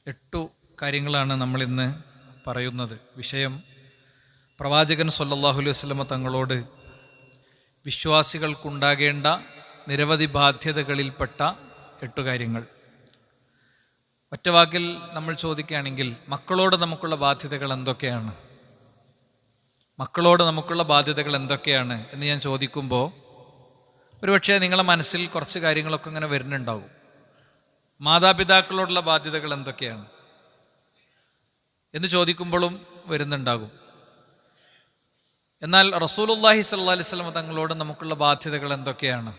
8 കാര്യങ്ങളാണ് നമ്മളിന്ന് പറയുന്നത്. വിഷയം പ്രവാചകൻ സല്ലല്ലാഹു അലൈഹി വസല്ലമ തങ്ങളോട് വിശ്വാസികൾക്കുണ്ടാകേണ്ട നിരവധി ബാധ്യതകളിൽപ്പെട്ട 8 കാര്യങ്ങൾ. ഒറ്റവാക്കിൽ നമ്മൾ ചോദിക്കുകയാണെങ്കിൽ മക്കളോട് നമുക്കുള്ള ബാധ്യതകൾ എന്തൊക്കെയാണ്, മക്കളോട് നമുക്കുള്ള ബാധ്യതകൾ എന്തൊക്കെയാണ് എന്ന് ഞാൻ ചോദിക്കുമ്പോൾ ഒരുപക്ഷെ നിങ്ങളുടെ മനസ്സിൽ കുറച്ച് കാര്യങ്ങളൊക്കെ ഇങ്ങനെ വരുന്നുണ്ടാവും. മാതാപിതാക്കളോടുള്ള ബാധ്യതകൾ എന്തൊക്കെയാണ് എന്ന് ചോദിക്കുമ്പോഴും വരുന്നുണ്ടാകും. എന്നാൽ റസൂലുള്ളാഹി സ്വല്ലല്ലാഹി അലൈഹി വസല്ലം തങ്ങളോട് നമുക്കുള്ള ബാധ്യതകൾ എന്തൊക്കെയാണ്?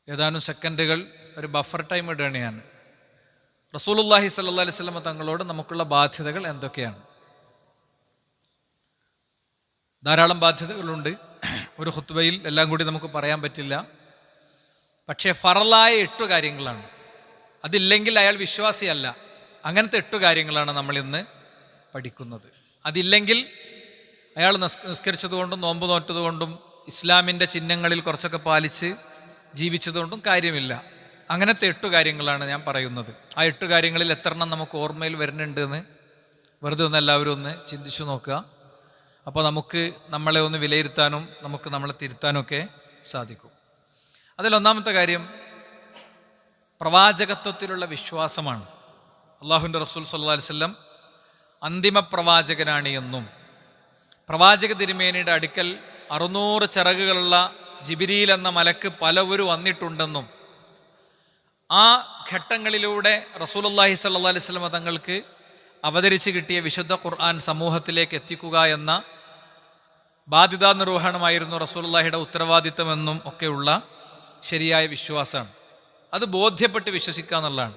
ഏതാനും സെക്കൻഡുകൾ ഒരു ബഫർ ടൈം ഇടുകയാണ് ഞാൻ. റസൂലുള്ളാഹി സ്വല്ലല്ലാഹി അലൈഹി വസല്ലം തങ്ങളോട് നമുക്കുള്ള ബാധ്യതകൾ എന്തൊക്കെയാണ്? ധാരാളം ബാധ്യതകളുണ്ട്. ഒരു ഖുത്ബയിൽ എല്ലാം കൂടി നമുക്ക് പറയാൻ പറ്റില്ല. പക്ഷേ ഫറലായ 8 കാര്യങ്ങളാണ്. അതില്ലെങ്കിൽ അയാൾ വിശ്വാസിയല്ല. അങ്ങനത്തെ 8 കാര്യങ്ങളാണ് നമ്മൾ ഇന്ന് പഠിക്കുന്നത്. അതില്ലെങ്കിൽ അയാൾ നിസ്കരിച്ചതുകൊണ്ടും നോമ്പ് നോറ്റതുകൊണ്ടും ഇസ്ലാമിൻ്റെ ചിഹ്നങ്ങളിൽ കുറച്ചൊക്കെ പാലിച്ച് ജീവിച്ചതുകൊണ്ടും കാര്യമില്ല. അങ്ങനത്തെ 8 കാര്യങ്ങളാണ് ഞാൻ പറയുന്നത്. ആ 8 കാര്യങ്ങളിൽ എത്രണ്ണം നമുക്ക് ഓർമ്മയിൽ വരുന്നുണ്ട് എന്ന് വെറുതെ ഒന്ന് എല്ലാവരും ഒന്ന് ചിന്തിച്ചു നോക്കുക. അപ്പോൾ നമുക്ക് നമ്മളെ ഒന്ന് വിലയിരുത്താനും നമുക്ക് നമ്മളെ തിരുത്താനും ഒക്കെ സാധിക്കും. അതിലൊന്നാമത്തെ കാര്യം പ്രവാചകത്വത്തിലുള്ള വിശ്വാസമാണ്. അള്ളാഹുവിൻ്റെ റസൂൽ സല്ലല്ലാഹു അലൈഹി വസല്ലം അന്തിമ പ്രവാചകനാണ് എന്നും പ്രവാചക തിരുമേനിയുടെ അടുക്കൽ 600 ചിറകുകളുള്ള ജിബ്രീൽ എന്ന മലക്ക് പലവരും വന്നിട്ടുണ്ടെന്നും ആ ഘട്ടങ്ങളിലൂടെ റസൂലുള്ളാഹി സ്വല്ലല്ലാഹി അലൈഹി വസല്ലം തങ്ങൾക്ക് അവതരിച്ച് കിട്ടിയ വിശുദ്ധ ഖുർആൻ സമൂഹത്തിലേക്ക് എത്തിക്കുക എന്ന ബാധ്യതാ നിർവഹണമായിരുന്നു റസൂലുള്ളാഹിയുടെ ഉത്തരവാദിത്തമെന്നും ഒക്കെയുള്ള ശരിയായ വിശ്വാസമാണ്. അത് ബോധ്യപ്പെട്ട് വിശ്വസിക്കുക എന്നുള്ളതാണ്.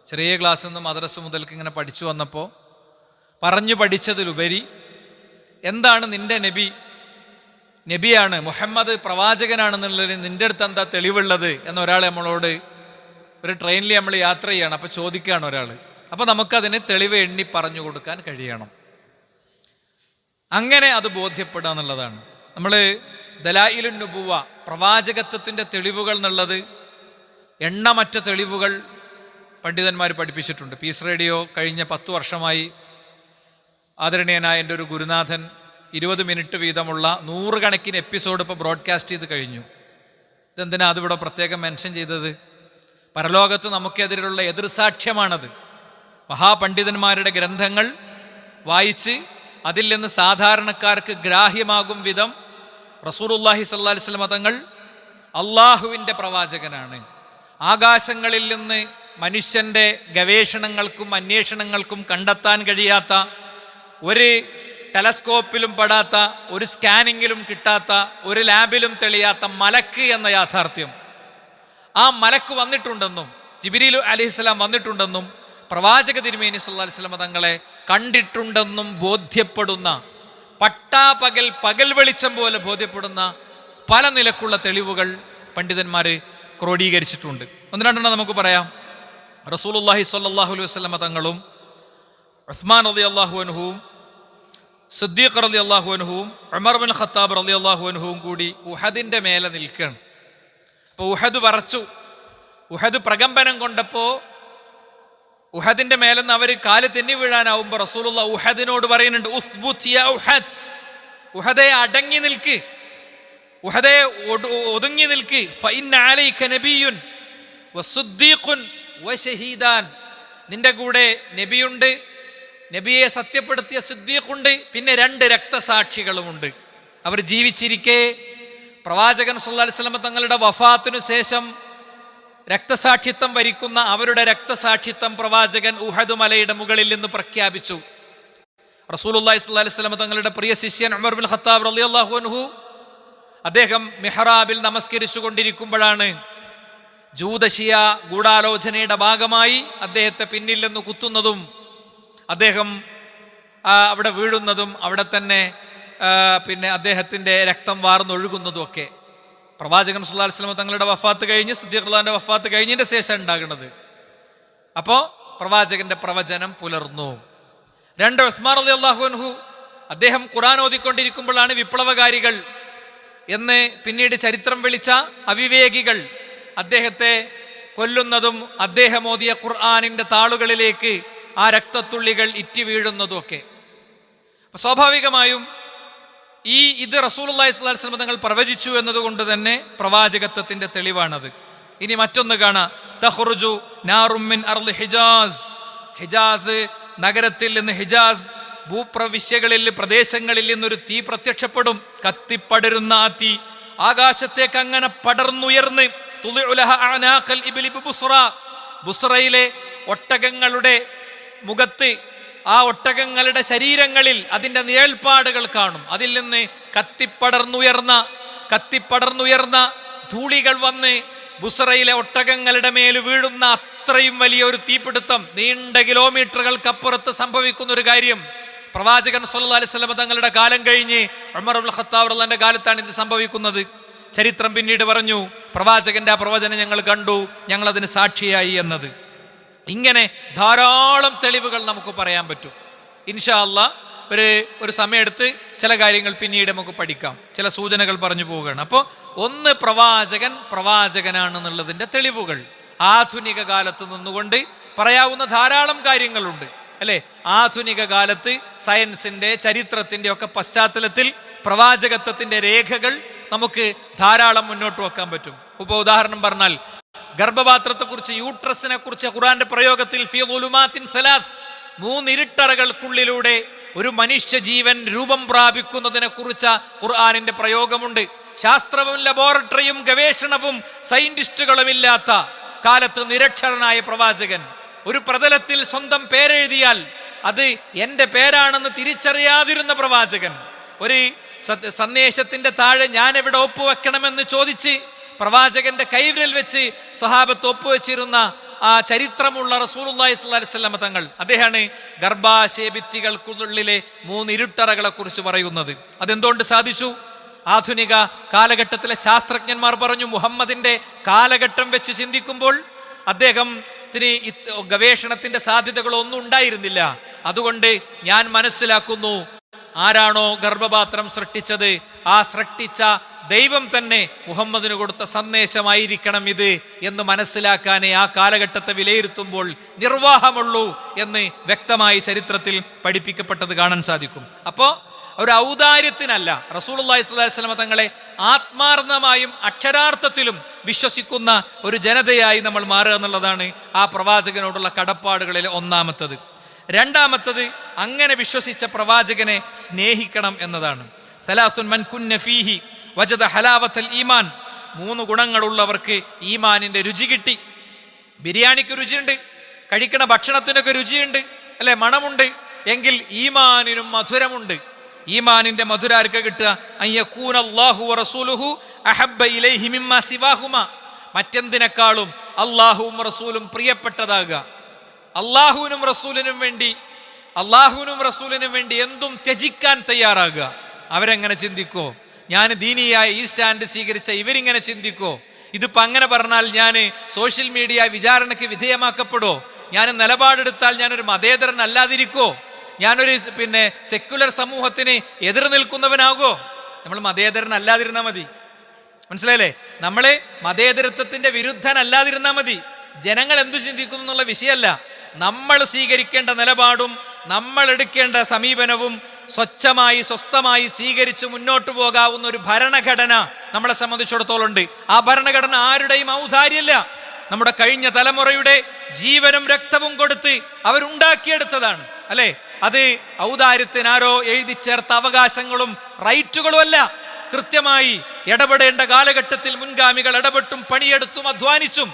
ചെറിയ ക്ലാസ്സിൽ നിന്ന് മദ്രസ മുതൽക്ക് ഇങ്ങനെ പഠിച്ചു വന്നപ്പോൾ പറഞ്ഞു പഠിച്ചതിലുപരി എന്താണ് നിന്റെ നബിയാണ് മുഹമ്മദ് പ്രവാചകനാണെന്നുള്ളതിന് നിന്റെ അടുത്ത് എന്താ തെളിവുള്ളത് എന്ന് ഒരാൾ നമ്മളോട് ഒരു ട്രെയിനിൽ നമ്മൾ യാത്ര ചെയ്യണം. അപ്പോൾ ചോദിക്കുകയാണ് ഒരാൾ. അപ്പോൾ നമുക്കതിന് തെളിവ് എണ്ണി പറഞ്ഞു കൊടുക്കാൻ കഴിയണം. അങ്ങനെ അത് ബോധ്യപ്പെടുക എന്നുള്ളതാണ്. നമ്മൾ ദലായിലുൻ നുബുവ പ്രവാചകത്വത്തിൻ്റെ തെളിവുകൾ എന്നുള്ളത് എണ്ണമറ്റ തെളിവുകൾ പണ്ഡിതന്മാർ പഠിപ്പിച്ചിട്ടുണ്ട്. പീസ് റേഡിയോ കഴിഞ്ഞ 10 വർഷമായി ആദരണീയനായ എൻ്റെ ഒരു ഗുരുനാഥൻ 20 മിനിറ്റ് വീതമുള്ള 100 കണക്കിന് എപ്പിസോഡ് ഇപ്പോൾ ബ്രോഡ്കാസ്റ്റ് ചെയ്ത് കഴിഞ്ഞു. ഇതെന്തിനാ അതിവിടെ പ്രത്യേകം മെൻഷൻ ചെയ്തത്? പരലോകത്ത് നമുക്കെതിരെയുള്ള എതിർസാക്ഷ്യമാണത്. മഹാപണ്ഡിതന്മാരുടെ ഗ്രന്ഥങ്ങൾ വായിച്ച് അതിൽ നിന്ന് സാധാരണക്കാർക്ക് ഗ്രാഹ്യമാകും വിധം റസൂലുള്ളാഹി സ്വല്ലല്ലാഹി അലൈഹി വസല്ലം തങ്ങൾ അള്ളാഹുവിൻ്റെ പ്രവാചകനാണ്. ആകാശങ്ങളിൽ നിന്ന് മനുഷ്യൻ്റെ ഗവേഷണങ്ങൾക്കും അന്വേഷണങ്ങൾക്കും കണ്ടെത്താൻ കഴിയാത്ത, ഒരു ടെലസ്കോപ്പിലും പെടാത്ത, ഒരു സ്കാനിങ്ങിലും കിട്ടാത്ത, ഒരു ലാബിലും തെളിയാത്ത മലക്ക് എന്ന യാഥാർത്ഥ്യം, ആ മലക്ക് വന്നിട്ടുണ്ടെന്നും ജിബ്രീൽ അലൈഹിസ്സലാം വന്നിട്ടുണ്ടെന്നും പ്രവാചക തിരുമേനി സല്ലല്ലാഹു അലൈഹി വസല്ലം തങ്ങളെ കണ്ടിട്ടുണ്ടെന്നും ബോധ്യപ്പെടുന്ന, പകൽ വെളിച്ചം പോലെ ബോധ്യപ്പെടുന്ന പല നിലക്കുള്ള തെളിവുകൾ പണ്ഡിതന്മാർ ക്രോഡീകരിച്ചിട്ടുണ്ട്. 1-2 നമുക്ക് പറയാം. റസൂലുള്ളാഹി സ്വല്ലല്ലാഹു അലൈഹി വസല്ലം തങ്ങളും ഉസ്മാൻ റളിയല്ലാഹു അൻഹുവും സിദ്ദീഖ് റളിയല്ലാഹു അൻഹുവും ഉമർ ബിൻ ഖത്താബ് റളിയല്ലാഹു അൻഹുവും കൂടി ഉഹദിൻ്റെ മേലെ നിൽക്കുകയാണ്. അപ്പോൾ ഉഹദ് വറച്ചു. ഉഹദ് പ്രകമ്പനം കൊണ്ടപ്പോൾ ഉഹദിന്റെ മേലെന്ന് അവർ കാല് തെന്നി വീഴാനാവുമ്പോൾ റസൂലുള്ളാഹി ഉഹദിനോട് പറയുന്നുണ്ട്, ഉസ്ബുത് യാ ഉഹദ്, ഉഹദേ അടങ്ങി നിൽക്ക്, ഉഹദേ ഒതുങ്ങി നിൽക്ക്. ഫഇന്ന അലൈക നബിയ്യുൻ വസിദ്ദീഖുൻ വശഹീദാൻ, നിന്റെ കൂടെ നബിയുണ്ട്, നബിയെ സത്യപ്പെടുത്തിയ സിദ്ദീഖുണ്ട്, പിന്നെ 2 രക്തസാക്ഷികളുമുണ്ട്. അവർ ജീവിച്ചിരിക്കെ പ്രവാചകൻ സല്ലല്ലാഹു അലൈഹി വസല്ലം തങ്ങളുടെ വഫാത്തിനു ശേഷം രക്തസാക്ഷിത്വം വരിക്കുന്ന അവരുടെ രക്തസാക്ഷിത്വം പ്രവാചകൻ ഉഹദ് മലയുടെ മുകളിൽ നിന്ന് പ്രഖ്യാപിച്ചു. റസൂലുള്ളാഹി സ്വല്ലല്ലാഹു അലൈഹി വസല്ലം തങ്ങളുടെ പ്രിയ ശിഷ്യൻ ഉമർ ബിൻ ഖത്താബ് റളിയല്ലാഹു അൻഹു അദ്ദേഹം മിഹ്റാബിൽ നമസ്കരിച്ചു കൊണ്ടിരിക്കുമ്പോഴാണ് ജൂതശിയ ഗൂഢാലോചനയുടെ ഭാഗമായി അദ്ദേഹത്തെ പിന്നിൽ നിന്ന് കുത്തുന്നതും അദ്ദേഹം അവിടെ വീഴുന്നതും അവിടെ തന്നെ പിന്നെ അദ്ദേഹത്തിൻ്റെ രക്തം വാർന്നൊഴുകുന്നതും ഒക്കെ പ്രവാചകൻ സല്ലല്ലാഹു അലൈഹി വസല്ലം തങ്ങളുടെ വഫാത്ത് കഴിഞ്ഞ് സിദ്ദീഖ് റളിയല്ലാഹുവിന്റെ വഫാത്ത് കഴിഞ്ഞതിൻ്റെ ശേഷം ഉണ്ടാകുന്നത്. അപ്പോൾ പ്രവാചകന്റെ പ്രവചനം പുലർന്നു. 2 ഉസ്മാൻ റളിയല്ലാഹു അൻഹു അദ്ദേഹം ഖുർആൻ ഓതിക്കൊണ്ടിരിക്കുമ്പോഴാണ് വിപ്ലവകാരികൾ എന്ന് പിന്നീട് ചരിത്രം വിളിച്ച അവിവേകികൾ അദ്ദേഹത്തെ കൊല്ലുന്നതും അദ്ദേഹം ഓതിയ ഖുർആനിന്റെ താളുകളിലേക്ക് ആ രക്തത്തുള്ളികൾ ഇറ്റി വീഴുന്നതും ഒക്കെ. സ്വാഭാവികമായും ഇത് റസൂലുള്ളാഹി സ്വല്ലല്ലാഹു അലൈഹി വസല്ലം തങ്ങൾ പ്രവചിച്ചു എന്നതുകൊണ്ട് തന്നെ പ്രവാചകത്വത്തിന്റെ തെളിവാണത്. ഇനി മറ്റൊന്ന് കാണാം. തഖ്റുജു നാറും മിൻ അർളി ഹിജാസ്. ഹിജാസ് നഗരത്തിൽ നിന്ന്, ഹിജാസ് ഭൂപ്രവിശ്യകളിൽ, പ്രദേശങ്ങളിൽ നിന്നൊരു തീ പ്രത്യക്ഷപ്പെടും. കത്തിപ്പടരുന്ന ആ തീ ആകാശത്തേക്ക് അങ്ങനെ പടർന്നുയർന്ന് ബുസ്റയിലെ ഒട്ടകങ്ങളുടെ മുഖത്ത്, ആ ഒട്ടകങ്ങളുടെ ശരീരങ്ങളിൽ അതിൻ്റെ നിഴൽപ്പാടുകൾ കാണും. അതിൽ നിന്ന് കത്തിപ്പടർന്നുയർന്ന ധൂളികൾ വന്ന് ബുസ്റയിലെ ഒട്ടകങ്ങളുടെ മേൽ വീഴുന്ന അത്രയും വലിയ ഒരു തീപിടുത്തം, നീണ്ട കിലോമീറ്ററുകൾക്കപ്പുറത്ത് സംഭവിക്കുന്ന ഒരു കാര്യം. പ്രവാചകൻ സല്ലല്ലാഹു അലൈഹി വസല്ലം തങ്ങളുടെ കാലം കഴിഞ്ഞ് ഉമർ ഇബ്നുൽ ഖത്താബ് റളിയല്ലാഹു കാലത്താണ് ഇത് സംഭവിക്കുന്നത്. ചരിത്രം പിന്നീട് പറഞ്ഞു, പ്രവാചകന്റെ ആ പ്രവചനം ഞങ്ങൾ കണ്ടു, ഞങ്ങൾ അതിന് സാക്ഷിയായി എന്നത്. ഇങ്ങനെ ധാരാളം തെളിവുകൾ നമുക്ക് പറയാൻ പറ്റും. ഇൻഷാ അല്ലാഹ് ഒരു സമയമെടുത്ത് ചില കാര്യങ്ങൾ പിന്നീട് നമുക്ക് പഠിക്കാം. ചില സൂചനകൾ പറഞ്ഞു പോവുകയാണ്. അപ്പോൾ ഒന്ന്, പ്രവാചകനാണെന്നുള്ളതിൻ്റെ തെളിവുകൾ ആധുനിക കാലത്ത് നിന്നുകൊണ്ട് പറയാവുന്ന ധാരാളം കാര്യങ്ങളുണ്ട്, അല്ലെ? ആധുനിക കാലത്ത് സയൻസിന്റെ, ചരിത്രത്തിന്റെ ഒക്കെ പശ്ചാത്തലത്തിൽ പ്രവാചകത്വത്തിന്റെ രേഖകൾ നമുക്ക് ധാരാളം മുന്നോട്ട് വെക്കാൻ പറ്റും. ഇപ്പോൾ ഉദാഹരണം പറഞ്ഞാൽ, ഗർഭപാത്രത്തെക്കുറിച്ച്, യൂട്രസിനെ കുറിച്ച് ഖുർആന്റെ പ്രയോഗത്തിൽ ഫീ ളുലുമാത്തിൻ സലാസ്, 3 ഇരുട്ടറകൾക്കുള്ളിലൂടെ ഒരു മനുഷ്യ ജീവൻ രൂപം പ്രാപിക്കുന്നതിനെ കുറിച്ച് ഖുർആനിന്റെ പ്രയോഗമുണ്ട്. ശാസ്ത്രവും ലബോറട്ടറിയും ഗവേഷണവും സയന്റിസ്റ്റുകളും ഇല്ലാത്ത കാലത്ത് നിരക്ഷരനായ പ്രവാചകൻ ഒരു പ്രതലത്തിൽ സ്വന്തം പേരെഴുതിയാൽ അത് എൻ്റെ പേരാണെന്ന് തിരിച്ചറിയാതിരുന്ന പ്രവാചകൻ, ഒരു സന്ദേശത്തിന്റെ താഴെ ഞാൻ എവിടെ ഒപ്പുവെക്കണമെന്ന് ചോദിച്ച് പ്രവാചകന്റെ കൈവിരൽ വെച്ച് സ്വഹാബത്ത് ഒപ്പുവെച്ചിരുന്ന ആ ചരിത്രമുള്ള റസൂലുള്ളാഹി സ്വല്ലല്ലാഹു അലൈഹി വസല്ലം തങ്ങൾ, അദ്ദേഹമാണ് ഗർഭാശയഭിത്തികൾക്കുള്ളിലെ 3 ഇരുട്ടറകളെ കുറിച്ച് പറയുന്നത്. അതെന്തുകൊണ്ട് സാധിച്ചു? ആധുനിക കാലഘട്ടത്തിലെ ശാസ്ത്രജ്ഞന്മാർ പറഞ്ഞു, മുഹമ്മദിന്റെ കാലഘട്ടം വെച്ച് ചിന്തിക്കുമ്പോൾ അദ്ദേഹത്തിന് ഗവേഷണത്തിന്റെ സാധ്യതകളൊന്നും ഉണ്ടായിരുന്നില്ല. അതുകൊണ്ട് ഞാൻ മനസ്സിലാക്കുന്നു, ആരാണോ ഗർഭപാത്രം സൃഷ്ടിച്ചത്, ആ സൃഷ്ടിച്ച ദൈവം തന്നെ മുഹമ്മദിന് കൊടുത്ത സന്ദേശമായിരിക്കണം ഇത് എന്ന് മനസ്സിലാക്കാനേ ആ കാലഘട്ടത്തെ വിലയിരുത്തുമ്പോൾ നിർവാഹമുള്ളൂ എന്ന് വ്യക്തമായി ചരിത്രത്തിൽ പഠിപ്പിക്കപ്പെട്ടത് കാണാൻ സാധിക്കും. അപ്പോൾ ഒരു ഔദാര്യത്തിനല്ല, റസൂലുള്ളാഹി സ്വല്ലല്ലാഹു അലൈഹി വസല്ലം തങ്ങളെ ആത്മാർത്ഥമായും അക്ഷരാർത്ഥത്തിലും വിശ്വസിക്കുന്ന ഒരു ജനതയായി നമ്മൾ മാറുക എന്നുള്ളതാണ് ആ പ്രവാചകനോടുള്ള കടപ്പാടുകളിൽ ഒന്നാമത്തത്. രണ്ടാമത്തത്, അങ്ങനെ വിശ്വസിച്ച പ്രവാചകനെ സ്നേഹിക്കണം എന്നതാണ്. സലാസുൻ മൻ കുന്ന ഫീഹി വജദ ഹലാവത്തൽ ഈമാൻ. 3 ഗുണങ്ങളുള്ളവർക്ക് ഈമാനിന്റെ രുചി കിട്ടി. ബിരിയാണിക്ക് രുചിയുണ്ട്, കഴിക്കണ ഭക്ഷണത്തിനൊക്കെ രുചിയുണ്ട്, അല്ലെ, മണമുണ്ട്. എങ്കിൽ ഈമാനിനും മധുരമുണ്ട്. ഈമാനിന്റെ മധുരാർക്ക് കിട്ടുക, അയ്യകൂനല്ലാഹു വറസൂലുഹു അഹബ്ബ ഇലൈഹി മിമ്മാ സിവാഹുമാ, മറ്റെന്തിനേക്കാളും അല്ലാഹുവും റസൂലും പ്രിയപ്പെട്ടതാകുക. അല്ലാഹുവിനും റസൂലിനും വേണ്ടി എന്തും ത്യജിക്കാൻ തയ്യാറാകുക. അവരെങ്ങനെ ചിന്തിക്കോ? ഞാൻ ദീനിയായ ഈ സ്റ്റാൻഡ് സ്വീകരിച്ച ഇവരിങ്ങനെ ചിന്തിക്കോ? ഇതിപ്പോ അങ്ങനെ പറഞ്ഞാൽ ഞാൻ സോഷ്യൽ മീഡിയ വിചാരണയ്ക്ക് വിധേയമാക്കപ്പെടോ? ഞാൻ നിലപാടെടുത്താൽ ഞാനൊരു മതേതരൻ അല്ലാതിരിക്കോ? ഞാനൊരു സെക്യുലർ സമൂഹത്തിന് എതിർ നിൽക്കുന്നവനാകോ? നമ്മൾ മതേതരൻ അല്ലാതിരുന്നാൽ മതി. മനസ്സിലായില്ലേ? നമ്മള് മതേതരത്വത്തിന്റെ വിരുദ്ധനല്ലാതിരുന്നാൽ മതി. ജനങ്ങൾ എന്തു ചിന്തിക്കുന്നു എന്നുള്ള വിഷയമല്ല. നമ്മൾ സ്വീകരിക്കേണ്ട നിലപാടും നമ്മൾ എടുക്കേണ്ട സമീപനവും സ്വച്ഛമായി സ്വസ്ഥമായി സ്വീകരിച്ച് മുന്നോട്ട് പോകാവുന്ന ഒരു ഭരണഘടന നമ്മളെ സംബന്ധിച്ചിടത്തോളം ഉണ്ട്. ആ ഭരണഘടന ആരുടെയും ഔദാര്യമല്ല, നമ്മുടെ കഴിഞ്ഞ തലമുറയുടെ ജീവനും രക്തവും കൊടുത്ത് അവരുണ്ടാക്കിയെടുത്തതാണ്, അല്ലെ? അത് ഔദാര്യത്തിനാരോ എഴുതി ചേർത്ത അവകാശങ്ങളും റൈറ്റുകളും അല്ല. കൃത്യമായി ഇടപെടേണ്ട കാലഘട്ടത്തിൽ മുൻഗാമികൾ ഇടപെട്ടും പണിയെടുത്തും അധ്വാനിച്ചും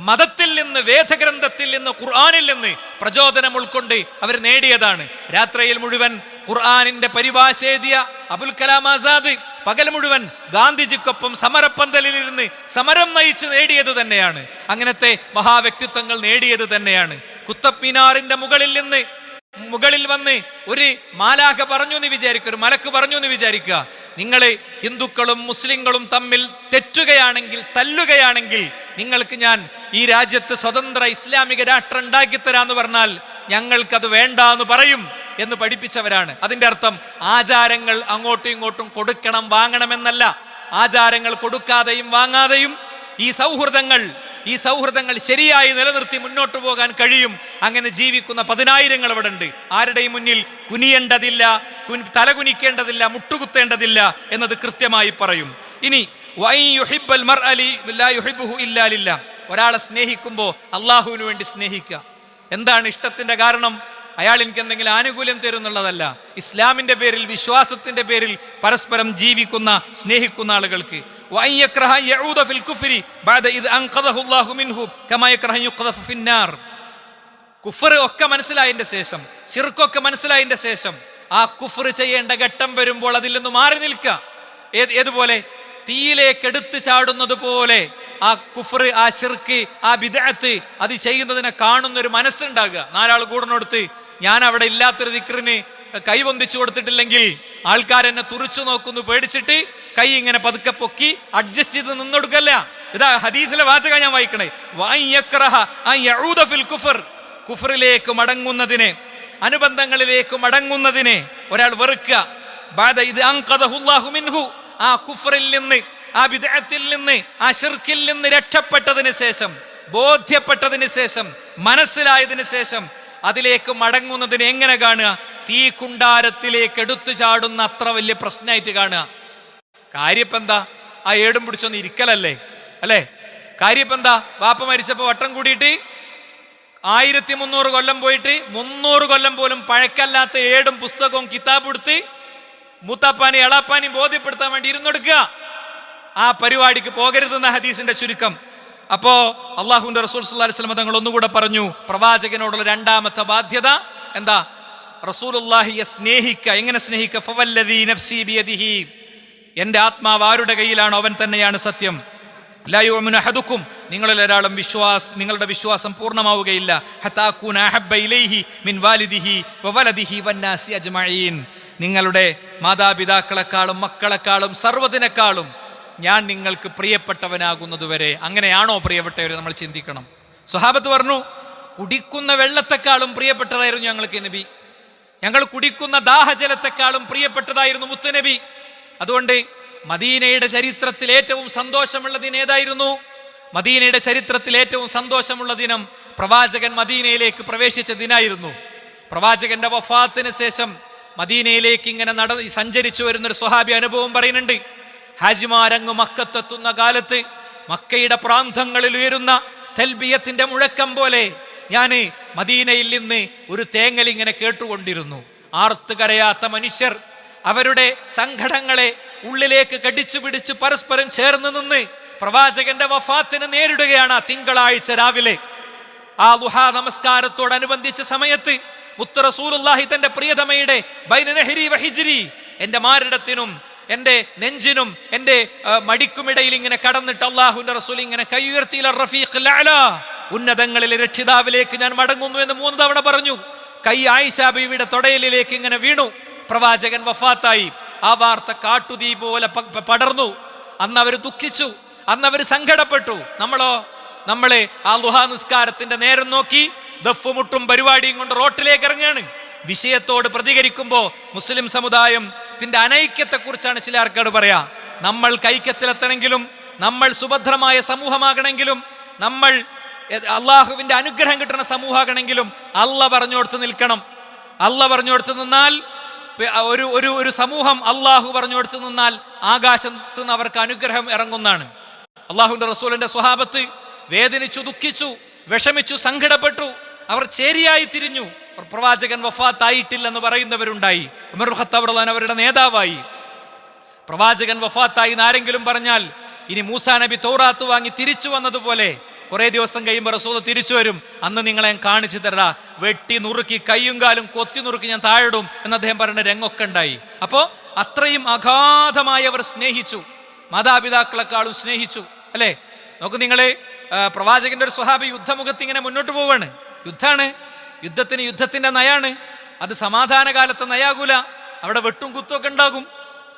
മതത്തിൽ നിന്ന്, വേദഗ്രന്ഥത്തിൽ നിന്ന്, ഖുർആനിൽ നിന്ന് പ്രചോദനം ഉൾക്കൊണ്ട് അവർ നേടിയതാണ്. രാത്രിയിൽ മുഴുവൻ ഖുർആനിന്റെ പരിഭാഷ എഴുതിയ അബുൽ കലാം ആസാദ് പകൽ മുഴുവൻ ഗാന്ധിജിക്കൊപ്പം സമരപ്പന്തലിൽ ഇരുന്ന് സമരം നയിച്ച് നേടിയത് തന്നെയാണ്. അങ്ങനത്തെ മഹാവ്യക്തിത്വങ്ങൾ നേടിയത് തന്നെയാണ്. കുത്തബ് മീനാറിന്റെ മുകളിൽ വന്ന് ഒരു മാലാഖ പറഞ്ഞു എന്ന് വിചാരിക്കുക, ഒരു മലക്ക് പറഞ്ഞു എന്ന് വിചാരിക്കുക, നിങ്ങൾ ഹിന്ദുക്കളും മുസ്ലിങ്ങളും തമ്മിൽ തെറ്റുകയാണെങ്കിൽ, തല്ലുകയാണെങ്കിൽ നിങ്ങൾക്ക് ഞാൻ ഈ രാജ്യത്ത് സ്വതന്ത്ര ഇസ്ലാമിക രാഷ്ട്രം ഉണ്ടാക്കിത്തരാന്ന് പറഞ്ഞാൽ ഞങ്ങൾക്കത് വേണ്ട എന്ന് പറയും എന്ന് പഠിപ്പിച്ചവരാണ്. അതിന്റെ അർത്ഥം ആചാരങ്ങൾ അങ്ങോട്ടും ഇങ്ങോട്ടും കൊടുക്കണം, വാങ്ങണമെന്നല്ല. ആചാരങ്ങൾ കൊടുക്കാതെയും വാങ്ങാതെയും ഈ സൗഹൃദങ്ങൾ ഈ സൗഹൃദങ്ങൾ ശരിയായി നിലനിർത്തി മുന്നോട്ട് പോകാൻ കഴിയും. അങ്ങനെ ജീവിക്കുന്ന 10,000 അവിടെ ഉണ്ട്. ആരുടെയും മുന്നിൽ കുനിയേണ്ടതില്ല, തലകുനിക്കേണ്ടതില്ല, മുട്ടുകുത്തേണ്ടതില്ല എന്നത് കൃത്യമായി പറയും. ഇനി ഒരാളെ സ്നേഹിക്കുമ്പോൾ അള്ളാഹുവിന് വേണ്ടി സ്നേഹിക്കുക. എന്താണ് ഇഷ്ടത്തിന്റെ കാരണം? അയാൾ എനിക്ക് എന്തെങ്കിലും ആനുകൂല്യം തരുന്നുള്ളതല്ല. ഇസ്ലാമിന്റെ പേരിൽ, വിശ്വാസത്തിന്റെ പേരിൽ പരസ്പരം ജീവിക്കുന്ന, സ്നേഹിക്കുന്ന ആളുകൾക്ക്. കുഫർ ഒക്കെ മനസ്സിലായതിന്റെ ശേഷം, ശിർക്കൊക്കെ മനസ്സിലായതിന്റെ ശേഷം ആ കുഫർ ചെയ്യേണ്ട ഘട്ടം വരുമ്പോൾ അതിൽ നിന്ന് മാറി നിൽക്കുക. ഏതുപോലെ? തീയിലേക്ക് എടുത്തു ചാടുന്നത് പോലെ ആ കുഫർ, ആ ശിർക്ക്, ആ ബിദ്അത്ത് അത് ചെയ്യുന്നതിനെ കാണുന്നൊരു മനസ്സുണ്ടാകുക. 4 ആൾ കൂടുന്നിടത്ത് ഞാൻ അവിടെ ഇല്ലാത്തൊരു ദിക്റിന് കൈവന്തിച്ചു കൊടുത്തിട്ടില്ലെങ്കിൽ ആൾക്കാരെന്നെ തുറിച്ചു നോക്കുന്നു പേടിച്ചിട്ട് കൈ ഇങ്ങനെ പതുക്കെ പൊക്കി അഡ്ജസ്റ്റ് ചെയ്ത് നിന്നൊടുക്കല്ല. ഇതാ ഹദീസിലെ വാചകം ഞാൻ വായിക്കണേ. കുഫറിലേക്ക് മടങ്ങുന്നതിനെ, അനുബന്ധങ്ങളിലേക്ക് മടങ്ങുന്നതിനെ ഒരാൾ വെറുക്കുക. ആ കുഫറിൽ നിന്ന്, ആ ബിദ്അത്തിൽ നിന്ന്, ആ ശിർക്കിൽ നിന്ന് രക്ഷപ്പെട്ടതിന് ശേഷം, ബോധ്യപ്പെട്ടതിന് ശേഷം, മനസ്സിലായതിന് ശേഷം അതിലേക്ക് മടങ്ങുന്നതിന് എങ്ങനെ കാണുക? തീ കുണ്ടാരത്തിലേക്ക് എടുത്തു ചാടുന്ന അത്ര വലിയ പ്രശ്നമായിട്ട് കാണുക. കാര്യപ്പെന്താ? ആ ഏടും പിടിച്ചൊന്ന് ഇരിക്കലല്ലേ, അല്ലേ? കാര്യപ്പെന്താ? വാപ്പ മരിച്ചപ്പോ വട്ടം കൂടിയിട്ട് 1300 കൊല്ലം പോയിട്ട് 300 കൊല്ലം പോലും പഴക്കല്ലാത്ത ഏടും പുസ്തകവും കിതാബും എടുത്ത് മൂത്താപ്പാനെ എളാപ്പാനെയും ബോധ്യപ്പെടുത്താൻ വേണ്ടി ഇരുന്നൊടുക്കുക. ആ പരിപാടിക്ക് പോകരുതെന്ന ഹദീസിന്റെ ചുരുക്കം. അപ്പോ അള്ളാഹുവിന്റെ റസൂൽ സല്ലല്ലാഹു അലൈഹി വസല്ലം തങ്ങൾ ഒന്നുകൂടെ പറഞ്ഞു, പ്രവാചകനോടുള്ള 2ാമത്തെ ബാധ്യത എന്താ? റസൂലുള്ളാഹിയെ സ്നേഹിക്കുക. എങ്ങനെ സ്നേഹിക്കുക? ഫവല്ലദീ നഫ്സി ബിയദിഹി, എന്റെ ആത്മാവ് ആരുടെ കയ്യിലാണോ അവൻ തന്നെയാണ് സത്യം. ലാ യുഅ്മിനു അഹദുക്കും, നിങ്ങളിൽ ഒരാളും നിങ്ങളുടെ വിശ്വാസം പൂർണ്ണമാവുകയില്ല. ഹത്താ അകൂന അഹബ്ബ ഇലൈഹി മിൻ വാലിദിഹി വവലദിഹി വന്നാസി അജ്മഈൻ, നിങ്ങളുടെ മാതാപിതാക്കളെക്കാളും മക്കളെക്കാളും സർവ്വതിനേക്കാളും ഞാൻ നിങ്ങൾക്ക് പ്രിയപ്പെട്ടവനാകുന്നതുവരെ. അങ്ങനെയാണോ പ്രിയപ്പെട്ടവരെ? നമ്മൾ ചിന്തിക്കണം. സ്വഹാബത്ത് പറഞ്ഞു, കുടിക്കുന്ന വെള്ളത്തെക്കാളും പ്രിയപ്പെട്ടതായിരുന്നു ഞങ്ങൾക്ക് നബി. ഞങ്ങൾ കുടിക്കുന്ന ദാഹജലത്തെക്കാളും പ്രിയപ്പെട്ടതായിരുന്നു മുത്തുനബി. അതുകൊണ്ട് മദീനയുടെ ചരിത്രത്തിൽ ഏറ്റവും സന്തോഷമുള്ള ദിനം ഏതായിരുന്നു? മദീനയുടെ ചരിത്രത്തിൽ ഏറ്റവും സന്തോഷമുള്ള ദിനം പ്രവാചകൻ മദീനയിലേക്ക് പ്രവേശിച്ച ദിനായിരുന്നു. പ്രവാചകന്റെ വഫാത്തിന് ശേഷം മദീനയിലേക്ക് ഇങ്ങനെ സഞ്ചരിച്ചു വരുന്നൊരു സ്വഹാബി അനുഭവം പറയുന്നുണ്ട്. ഹാജിമാരങ്ങ് മക്കത്തെത്തുന്ന കാലത്ത് മക്കയുടെ പ്രാന്തങ്ങളിൽ ഉയരുന്ന തൽബിയത്തിന്റെ മുഴക്കം പോലെ ഞാൻ മദീനയിൽ നിന്ന് ഒരു തേങ്ങൽ ഇങ്ങനെ കേട്ടുകൊണ്ടിരുന്നു. ആർത്ത് കരയാത്ത മനുഷ്യർ അവരുടെ സങ്കടങ്ങളെ ഉള്ളിലേക്ക് കടിച്ചു പിടിച്ച് പരസ്പരം ചേർന്ന് നിന്ന് പ്രവാചകന്റെ വഫാത്തിനെ നേരിടുകയാണ്. തിങ്കളാഴ്ച രാവിലെ ആ ദുഹാ നമസ്കാരത്തോടനുബന്ധിച്ച സമയത്ത് മുത്ത് റസൂലുള്ളാഹി തന്റെ പ്രിയതമയുടെ ബൈന നഹ്രി വ ഹിജ്രി, എന്റെ മാറിടത്തിനും എന്റെ നെഞ്ചിനും എന്റെ മടിക്കുമിടയിൽ ഇങ്ങനെ കടന്നിട്ട് അള്ളാഹുവിന്റെ റസൂൽ ഇങ്ങനെ കൈ ഉയർത്തി റഫീഖുൽ അഅ്ലാ, ഉന്നതങ്ങളിലെ രക്ഷിതാവിലേക്ക് ഞാൻ മടങ്ങുന്നു എന്ന് 3 തവണ പറഞ്ഞു. കൈ ആയിഷ ബീവിയുടെ തൊടയിലേക്ക് ഇങ്ങനെ വീണു. പ്രവാചകൻ വഫാത്തായി. ആ വാർത്ത കാട്ടുതീ പോലെ പടർന്നു. അന്ന് അവർ ദുഃഖിച്ചു, അന്ന് അവർ സങ്കടപ്പെട്ടു. നമ്മളെ ആ ദുഹാ നിസ്കാരത്തിന്റെ നേരം നോക്കി ദഫ്മുട്ടും പരിപാടിയും കൊണ്ട് റോട്ടിലേക്ക് ഇറങ്ങുകയാണ്. വിഷയത്തോട് പ്രതികരിക്കുമ്പോൾ മുസ്ലിം സമുദായത്തിന്റെ അനൈക്യത്തെ കുറിച്ചാണ് ചില ആൾക്കാർ പറയാ. നമ്മൾ ഐക്യത്തിലെത്തണമെങ്കിലും, നമ്മൾ സുഭദ്രമായ സമൂഹമാകണമെങ്കിലും, നമ്മൾ അള്ളാഹുവിന്റെ അനുഗ്രഹം കിട്ടുന്ന സമൂഹമാകണമെങ്കിലും അള്ളാഹ് പറഞ്ഞോടുത്ത് നിൽക്കണം. അള്ളാഹ് പറഞ്ഞോടുത്ത് നിന്നാൽ ഒരു സമൂഹം അള്ളാഹു പറഞ്ഞോടുത്ത് നിന്നാൽ ആകാശത്ത് നിന്ന് അവർക്ക് അനുഗ്രഹം ഇറങ്ങുന്നതാണ്. അള്ളാഹുവിന്റെ റസൂലിന്റെ സ്വഹാബത്ത് വേദനിച്ചു, ദുഃഖിച്ചു, വിഷമിച്ചു, സങ്കടപ്പെട്ടു. അവർ ചേരിയായി തിരിഞ്ഞു. പ്രവാചകൻ വഫാത്തായിട്ടില്ലെന്ന് പറയുന്നവരുണ്ടായി. ഉമർ ഖത്താബ് റളിയല്ലാഹു അൻഹു അവരുടെ നേതാവായി. പ്രവാചകൻ വഫാത്തായി ആരെങ്കിലും പറഞ്ഞാൽ ഇനി മൂസാ നബി തൗറാത്ത് വാങ്ങി തിരിച്ചു വന്നതുപോലെ കുറെ ദിവസം കഴിയുമ്പോൾ റസൂൽ തിരിച്ചു വരും. അന്ന് നിങ്ങളെ ഞാൻ കാണിച്ചു തരാ, വെട്ടി നുറുക്കി കയ്യും കാലും കൊത്തി നുറുക്കി ഞാൻ താഴിടും എന്ന് അദ്ദേഹം പറയുന്ന രംഗമൊക്കെ ഉണ്ടായി. അപ്പോ അത്രയും അഗാധമായി അവർ സ്നേഹിച്ചു, മാതാപിതാക്കളെക്കാളും സ്നേഹിച്ചു, അല്ലേ? നോക്കൂ നിങ്ങള്, പ്രവാചകന്റെ ഒരു സ്വഹാബി യുദ്ധമുഖത്ത് ഇങ്ങനെ മുന്നോട്ട് പോവാണ്. യുദ്ധാണ്, യുദ്ധത്തിന്റെ നയാണ്. അത് സമാധാന കാലത്തെ നയാകൂല. അവിടെ വെട്ടും കുത്തുമൊക്കെ ഉണ്ടാകും,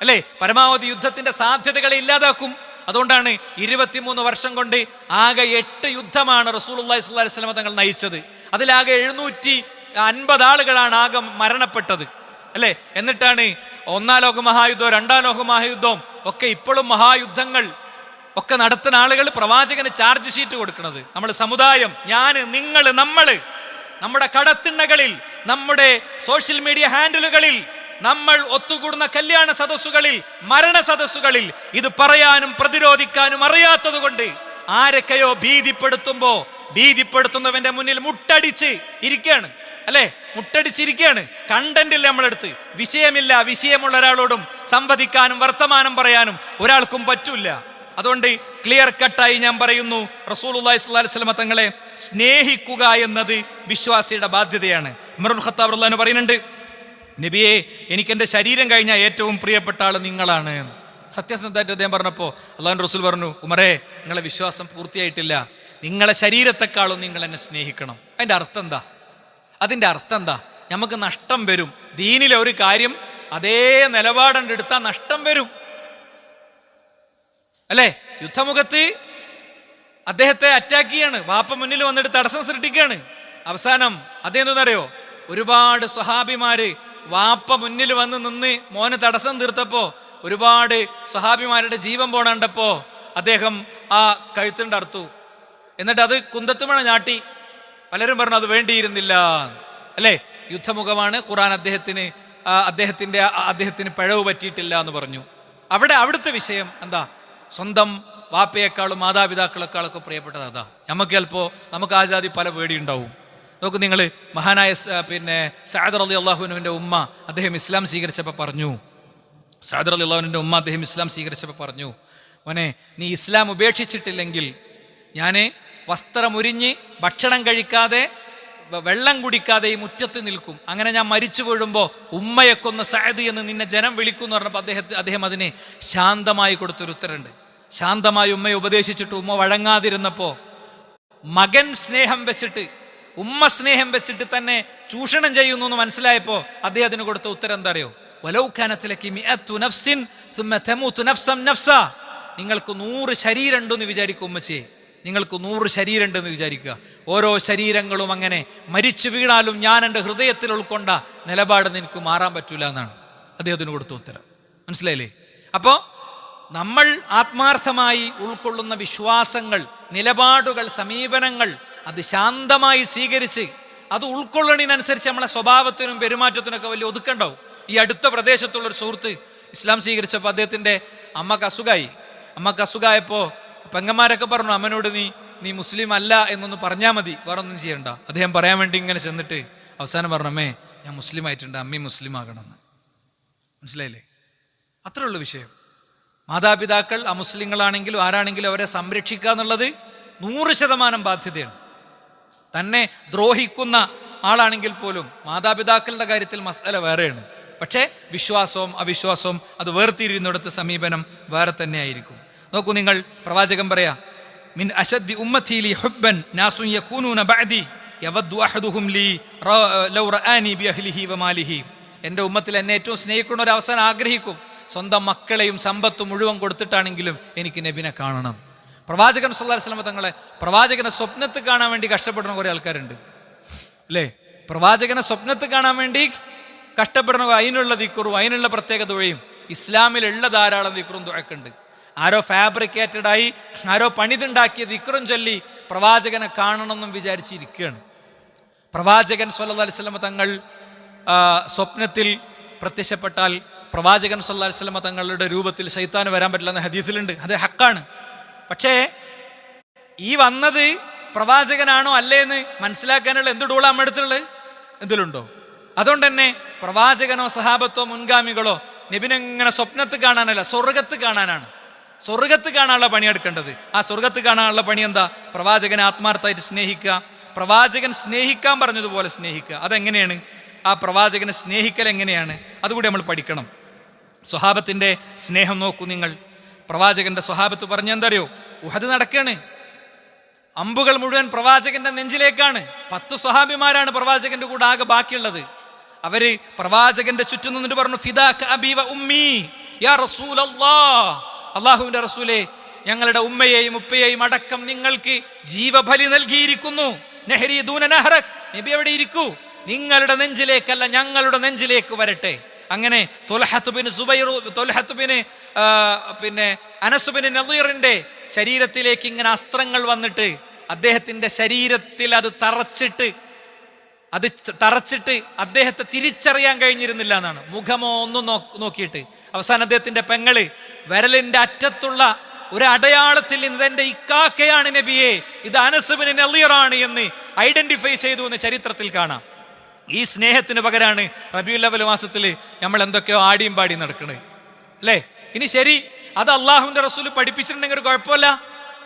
അല്ലേ? പരമാവധി യുദ്ധത്തിന്റെ സാധ്യതകളെ ഇല്ലാതാക്കും. അതുകൊണ്ടാണ് 23 വർഷം കൊണ്ട് ആകെ 8 യുദ്ധമാണ് റസൂലുള്ളാഹി സ്വല്ലല്ലാഹു അലൈഹി വസല്ലം തങ്ങൾ നയിച്ചത്. അതിലാകെ 750 ആളുകളാണ് ആകെ മരണപ്പെട്ടത്, അല്ലേ? എന്നിട്ടാണ് 1ാം ലോക മഹായുദ്ധവും 2ാം ലോക മഹായുദ്ധവും ഒക്കെ ഇപ്പോഴും മഹായുദ്ധങ്ങൾ ഒക്കെ നടത്തുന്ന ആളുകൾ പ്രവാചകന് ചാർജ് ഷീറ്റ് കൊടുക്കുന്നത്. നമ്മൾ സമുദായം, ഞാൻ, നിങ്ങൾ, നമ്മുടെ കടത്തിണ്ണകളിൽ, നമ്മുടെ സോഷ്യൽ മീഡിയ ഹാൻഡിലുകളിൽ, നമ്മൾ ഒത്തുകൂടുന്ന കല്യാണ സദസ്സുകളിൽ, മരണ സദസ്സുകളിൽ ഇത് പറയാനും പ്രതിരോധിക്കാനും അറിയാത്തത് കൊണ്ട് ആരൊക്കെയോ ഭീതിപ്പെടുത്തുന്നവന്റെ മുന്നിൽ മുട്ടടിച്ച് ഇരിക്കുകയാണ്, അല്ലെ? മുട്ടടിച്ചിരിക്കുകയാണ്. കണ്ടന്റില്ല നമ്മളെടുത്ത്, വിഷയമില്ല. വിഷയമുള്ള ഒരാളോടും സംവദിക്കാനും വർത്തമാനം പറയാനും ഒരാൾക്കും പറ്റൂല. അതുകൊണ്ട് ക്ലിയർ കട്ടായി ഞാൻ പറയുന്നു, റസൂലുള്ളാഹി സ്വല്ലല്ലാഹു അലൈഹി വസല്ലം തങ്ങളെ സ്നേഹിക്കുക എന്നത് വിശ്വാസിയുടെ ബാധ്യതയാണ്. ഉമർ ഇബ്നുൽ ഖത്താബ് റളിയല്ലാഹു അൻഹു പറയുന്നുണ്ട്, നബിയെ, എനിക്ക് എൻ്റെ ശരീരം കഴിഞ്ഞാൽ ഏറ്റവും പ്രിയപ്പെട്ട ആൾ നിങ്ങളാണ്. സത്യസന്ധമായിട്ട് അദ്ദേഹം പറഞ്ഞപ്പോൾ അള്ളാഹുവിൻ്റെ റസൂൽ പറഞ്ഞു, ഉമറേ, നിങ്ങളെ വിശ്വാസം പൂർത്തിയായിട്ടില്ല, നിങ്ങളെ ശരീരത്തെക്കാളും നിങ്ങൾ എന്നെ സ്നേഹിക്കണം. അതിൻ്റെ അർത്ഥം എന്താ? നമുക്ക് നഷ്ടം വരും. ദീനിലെ ഒരു കാര്യം അതേ നിലപാടെടുത്താൽ നഷ്ടം വരും, അല്ലേ? യുദ്ധമുഖത്ത് അദ്ദേഹത്തെ അറ്റാക്ക് ചെയ്യാണ്, വാപ്പ മുന്നിൽ വന്നിട്ട് തടസ്സം സൃഷ്ടിക്കുകയാണ്. അവസാനം അദ്ദേഹം എന്താണെന്നറിയോ? ഒരുപാട് സ്വഹാബിമാര് വാപ്പ മുന്നിൽ വന്ന് നിന്ന് മോന് തടസ്സം തീർത്തപ്പോ ഒരുപാട് സ്വഹാബിമാരുടെ ജീവൻ പോണണ്ടപ്പോ അദ്ദേഹം ആ കഴുത്തിൻ്റെ അറുത്തു. എന്നിട്ട് അത് കുന്തത്തുമണ ഞാട്ടി. പലരും പറഞ്ഞു അത് വേണ്ടിയിരുന്നില്ല, അല്ലേ? യുദ്ധമുഖമാണ്, ഖുർആൻ അദ്ദേഹത്തിന് പിഴവ് പറ്റിയിട്ടില്ല എന്ന് പറഞ്ഞു. അവിടുത്തെ വിഷയം എന്താ? സ്വന്തം വാപ്പയെക്കാളും മാതാപിതാക്കളെക്കാളൊക്കെ പ്രിയപ്പെട്ടത് അതാ. നമുക്ക് ആ ജാതി പല പേടിയുണ്ടാവും. നോക്കൂ നിങ്ങൾ, മഹാനായ സഅദ് റളിയല്ലാഹു അൻഹുവിൻ്റെ ഉമ്മ അദ്ദേഹം ഇസ്ലാം സ്വീകരിച്ചപ്പോൾ പറഞ്ഞു, മോനെ, നീ ഇസ്ലാം ഉപേക്ഷിച്ചിട്ടില്ലെങ്കിൽ ഞാൻ വസ്ത്രമുരിഞ്ഞ് ഭക്ഷണം കഴിക്കാതെ വെള്ളം കുടിക്കാതെ ഈ മുറ്റത്ത് നിൽക്കും. അങ്ങനെ ഞാൻ മരിച്ചു വീഴുമ്പോൾ ഉമ്മയെ കൊന്ന സഅദ് എന്ന് നിന്നെ ജനം വിളിക്കും എന്ന് പറഞ്ഞപ്പോൾ അദ്ദേഹം അതിനെ ശാന്തമായി കൊടുത്തൊരു ഉത്തരമുണ്ട്. ശാന്തമായി ഉമ്മയെ ഉപദേശിച്ചിട്ട് ഉമ്മ വഴങ്ങാതിരുന്നപ്പോൾ മകൻ സ്നേഹം വെച്ചിട്ട്, ഉമ്മ സ്നേഹം വെച്ചിട്ട് തന്നെ ചൂഷണം ചെയ്യുന്നു എന്ന് മനസ്സിലായപ്പോൾ അദ്ദേഹത്തിന് കൊടുത്ത ഉത്തരം എന്താ അറിയോ? വലൗകാനത്തിലേക്ക് നിങ്ങൾക്ക് 100 ശരീരം ഉണ്ടെന്ന് വിചാരിക്കും ഉമ്മച്ചേ, നിങ്ങൾക്ക് 100 ശരീരം ഉണ്ടെന്ന് വിചാരിക്കുക. ഓരോ ശരീരങ്ങളും അങ്ങനെ മരിച്ചു വീണാലും ഞാൻ എൻ്റെ ഹൃദയത്തിൽ ഉൾക്കൊണ്ട നിലപാട് നിനക്ക് മാറാൻ പറ്റൂല എന്നാണ് അദ്ദേഹത്തിന് കൊടുത്ത ഉത്തരം. മനസ്സിലായില്ലേ? അപ്പോൾ നമ്മൾ ആത്മാർത്ഥമായി ഉൾക്കൊള്ളുന്ന വിശ്വാസങ്ങൾ, നിലപാടുകൾ, സമീപനങ്ങൾ അത് ശാന്തമായി സ്വീകരിച്ച് അത് ഉൾക്കൊള്ളണതിനനുസരിച്ച് നമ്മളെ സ്വഭാവത്തിനും പെരുമാറ്റത്തിനൊക്കെ വലിയ ഒതുക്കണ്ടാവും. ഈ അടുത്ത പ്രദേശത്തുള്ളൊരു സുഹൃത്ത് ഇസ്ലാം സ്വീകരിച്ചപ്പോൾ അദ്ദേഹത്തിൻ്റെ അമ്മക്ക് അസുഖമായപ്പോൾ പെങ്ങന്മാരൊക്കെ പറഞ്ഞു, അമ്മനോട് നീ മുസ്ലിം അല്ല എന്നൊന്ന് പറഞ്ഞാൽ മതി, വേറെ ഒന്നും ചെയ്യണ്ട. അദ്ദേഹം പറയാൻ വേണ്ടി ഇങ്ങനെ ചെന്നിട്ട് അവസാനം പറഞ്ഞു, അമ്മേ, ഞാൻ മുസ്ലിം ആയിട്ടുണ്ട്, അമ്മയും മുസ്ലിം ആകണമെന്ന്. മനസ്സിലായില്ലേ? അത്രേ ഉള്ളൂ വിഷയം. മാതാപിതാക്കൾ അമുസ്ലിങ്ങളാണെങ്കിലും ആരാണെങ്കിലും അവരെ സംരക്ഷിക്കുക എന്നുള്ളത് 100% ബാധ്യതയാണ്. തന്നെ ദ്രോഹിക്കുന്ന ആളാണെങ്കിൽ പോലും മാതാപിതാക്കളുടെ കാര്യത്തിൽ മസല വേറെയാണ്. പക്ഷേ വിശ്വാസവും അവിശ്വാസവും അത് വേർതിരിയുന്നിടത്ത് സമീപനം വേറെ തന്നെ ആയിരിക്കും. നോക്കൂ നിങ്ങൾ, പ്രവാചകൻ പറയാ, മിൻ അശദ്ദി ഉമ്മത്തി ലി ഹുബ്ബൻ നാസുൻ യകൂനൂന ബഅദി യവദ്ദു അഹദുഹും ലി ലൗ റആനി ബി അഹ്ലിഹി വമാലിഹി. എൻ്റെ ഉമ്മത്തിൽ എന്നെ ഏറ്റവും സ്നേഹിക്കുന്ന ഒരു അവസാനം ആഗ്രഹിക്കും, സ്വന്തം മക്കളെയും സമ്പത്തും മുഴുവൻ കൊടുത്തിട്ടാണെങ്കിലും എനിക്ക് നബിനെ കാണണം. പ്രവാചകൻ സല്ലല്ലാഹു അലൈഹി വസല്ലം തങ്ങളെ പ്രവാചകനെ സ്വപ്നത്തിൽ കാണാൻ വേണ്ടി കഷ്ടപ്പെടുന്ന കുറേ ആൾക്കാരുണ്ട്, അല്ലേ? പ്രവാചകനെ സ്വപ്നത്തിൽ കാണാൻ വേണ്ടി കഷ്ടപ്പെടുന്ന, അതിനുള്ള ദിക്റും അതിനുള്ള പ്രത്യേക ദുആയും ഇസ്ലാമിലുള്ള ധാരാളം ദിക്റും ദുആക്കുണ്ട്. ആരോ ഫാബ്രിക്കേറ്റഡായി ആരോ പണിതുണ്ടാക്കിയ ദിക്റും ചൊല്ലി പ്രവാചകനെ കാണണമെന്നും വിചാരിച്ചിരിക്കുകയാണ്. പ്രവാചകൻ സല്ലല്ലാഹു അലൈഹി വസല്ലം തങ്ങൾ സ്വപ്നത്തിൽ പ്രത്യക്ഷപ്പെട്ടാൽ പ്രവാചകൻ സല്ലല്ലാഹു അലൈഹി വസല്ലം തങ്ങളുടെ രൂപത്തിൽ ശൈത്താന് വരാൻ പറ്റില്ല എന്ന ഹദീസിലുണ്ട്. അത് ഹക്കാണ്. പക്ഷേ ഈ വന്നത് പ്രവാചകനാണോ അല്ലേന്ന് മനസ്സിലാക്കാനുള്ള എന്ത് ഡൂളാ നമ്മുടെ അടുത്തുള്ളത്? എന്തിലുണ്ടോ? അതുകൊണ്ട് തന്നെ പ്രവാചകനോ സഹാബത്തോ മുൻഗാമികളോ നബിനെങ്ങനെ സ്വപ്നത്ത് കാണാനല്ല, സ്വർഗത്ത് കാണാനാണ്. സ്വർഗത്ത് കാണാനുള്ള പണിയെടുക്കേണ്ടത്. ആ സ്വർഗത്ത് കാണാനുള്ള പണി എന്താ? പ്രവാചകനെ ആത്മാർത്ഥമായിട്ട് സ്നേഹിക്കുക, പ്രവാചകൻ സ്നേഹിക്കാൻ പറഞ്ഞതുപോലെ സ്നേഹിക്കുക. അതെങ്ങനെയാണ്? ആ പ്രവാചകനെ സ്നേഹിക്കൽ എങ്ങനെയാണ്? അതുകൂടി നമ്മൾ പഠിക്കണം. സ്വഹാബത്തിൻ്റെ സ്നേഹം നോക്കൂ നിങ്ങൾ. പ്രവാചകന്റെ സ്വഹാബത്ത് പറഞ്ഞെന്തറിയോ? ഉഹദ് നടക്കാണ്, അമ്പുകൾ മുഴുവൻ പ്രവാചകന്റെ നെഞ്ചിലേക്കാണ്. 10 സ്വഹാബിമാരാണ് പ്രവാചകന്റെ കൂടെ ആകെ ബാക്കിയുള്ളത്. അവര് പ്രവാചകന്റെ ചുറ്റും നിന്നിട്ട് പറഞ്ഞു, ഫിദാക അബീ വ ഉമ്മി യാ റസൂലല്ലാഹ്, അല്ലാഹുവിന്റെ റസൂലേ, ഞങ്ങളുടെ ഉമ്മയെയും ഉപ്പയെയും അടക്കം നിങ്ങൾക്ക് ജീവബലി നൽകിയിരിക്കുന്നു. നഹരി ദൂന നഹറക്, നബി എവിടെ ഇരിക്കൂ, നിങ്ങളുടെ നെഞ്ചിലേക്കല്ല ഞങ്ങളുടെ നെഞ്ചിലേക്ക് വരട്ടെ. അങ്ങനെ അനസ് ബിൻ നളീറിന്റെ ശരീരത്തിലേക്ക് ഇങ്ങനെ അസ്ത്രങ്ങൾ വന്നിട്ട് അദ്ദേഹത്തിന്റെ ശരീരത്തിൽ അത് തറച്ചിട്ട് അദ്ദേഹത്തെ തിരിച്ചറിയാൻ കഴിഞ്ഞിരുന്നില്ല എന്നാണ്. മുഖമോ ഒന്നും നോക്കിയിട്ട് അവസാനം അദ്ദേഹത്തിന്റെ പെങ്ങള് വിരലിന്റെ അറ്റത്തുള്ള ഒരു അടയാളത്തിൽ നിന്ന് ഇതെന്റെ ഇക്കാക്കയാണ് നബിയെ, ഇത് അനസ് ബിൻ നളീറാണ് എന്ന് ഐഡന്റിഫൈ ചെയ്തു എന്ന് ചരിത്രത്തിൽ കാണാം. ഈ സ്നേഹത്തിന് പകരാണ് റബീഉൽ അവ്വൽ മാസത്തിൽ നമ്മൾ എന്തൊക്കെയോ ആടിയും പാടിയും നടക്കണേ അല്ലേ? ഇനി ശരി, അത് അള്ളാഹുവിന്റെ റസൂൽ പഠിപ്പിച്ചിട്ടുണ്ടെങ്കിൽ ഒരു കുഴപ്പമില്ല.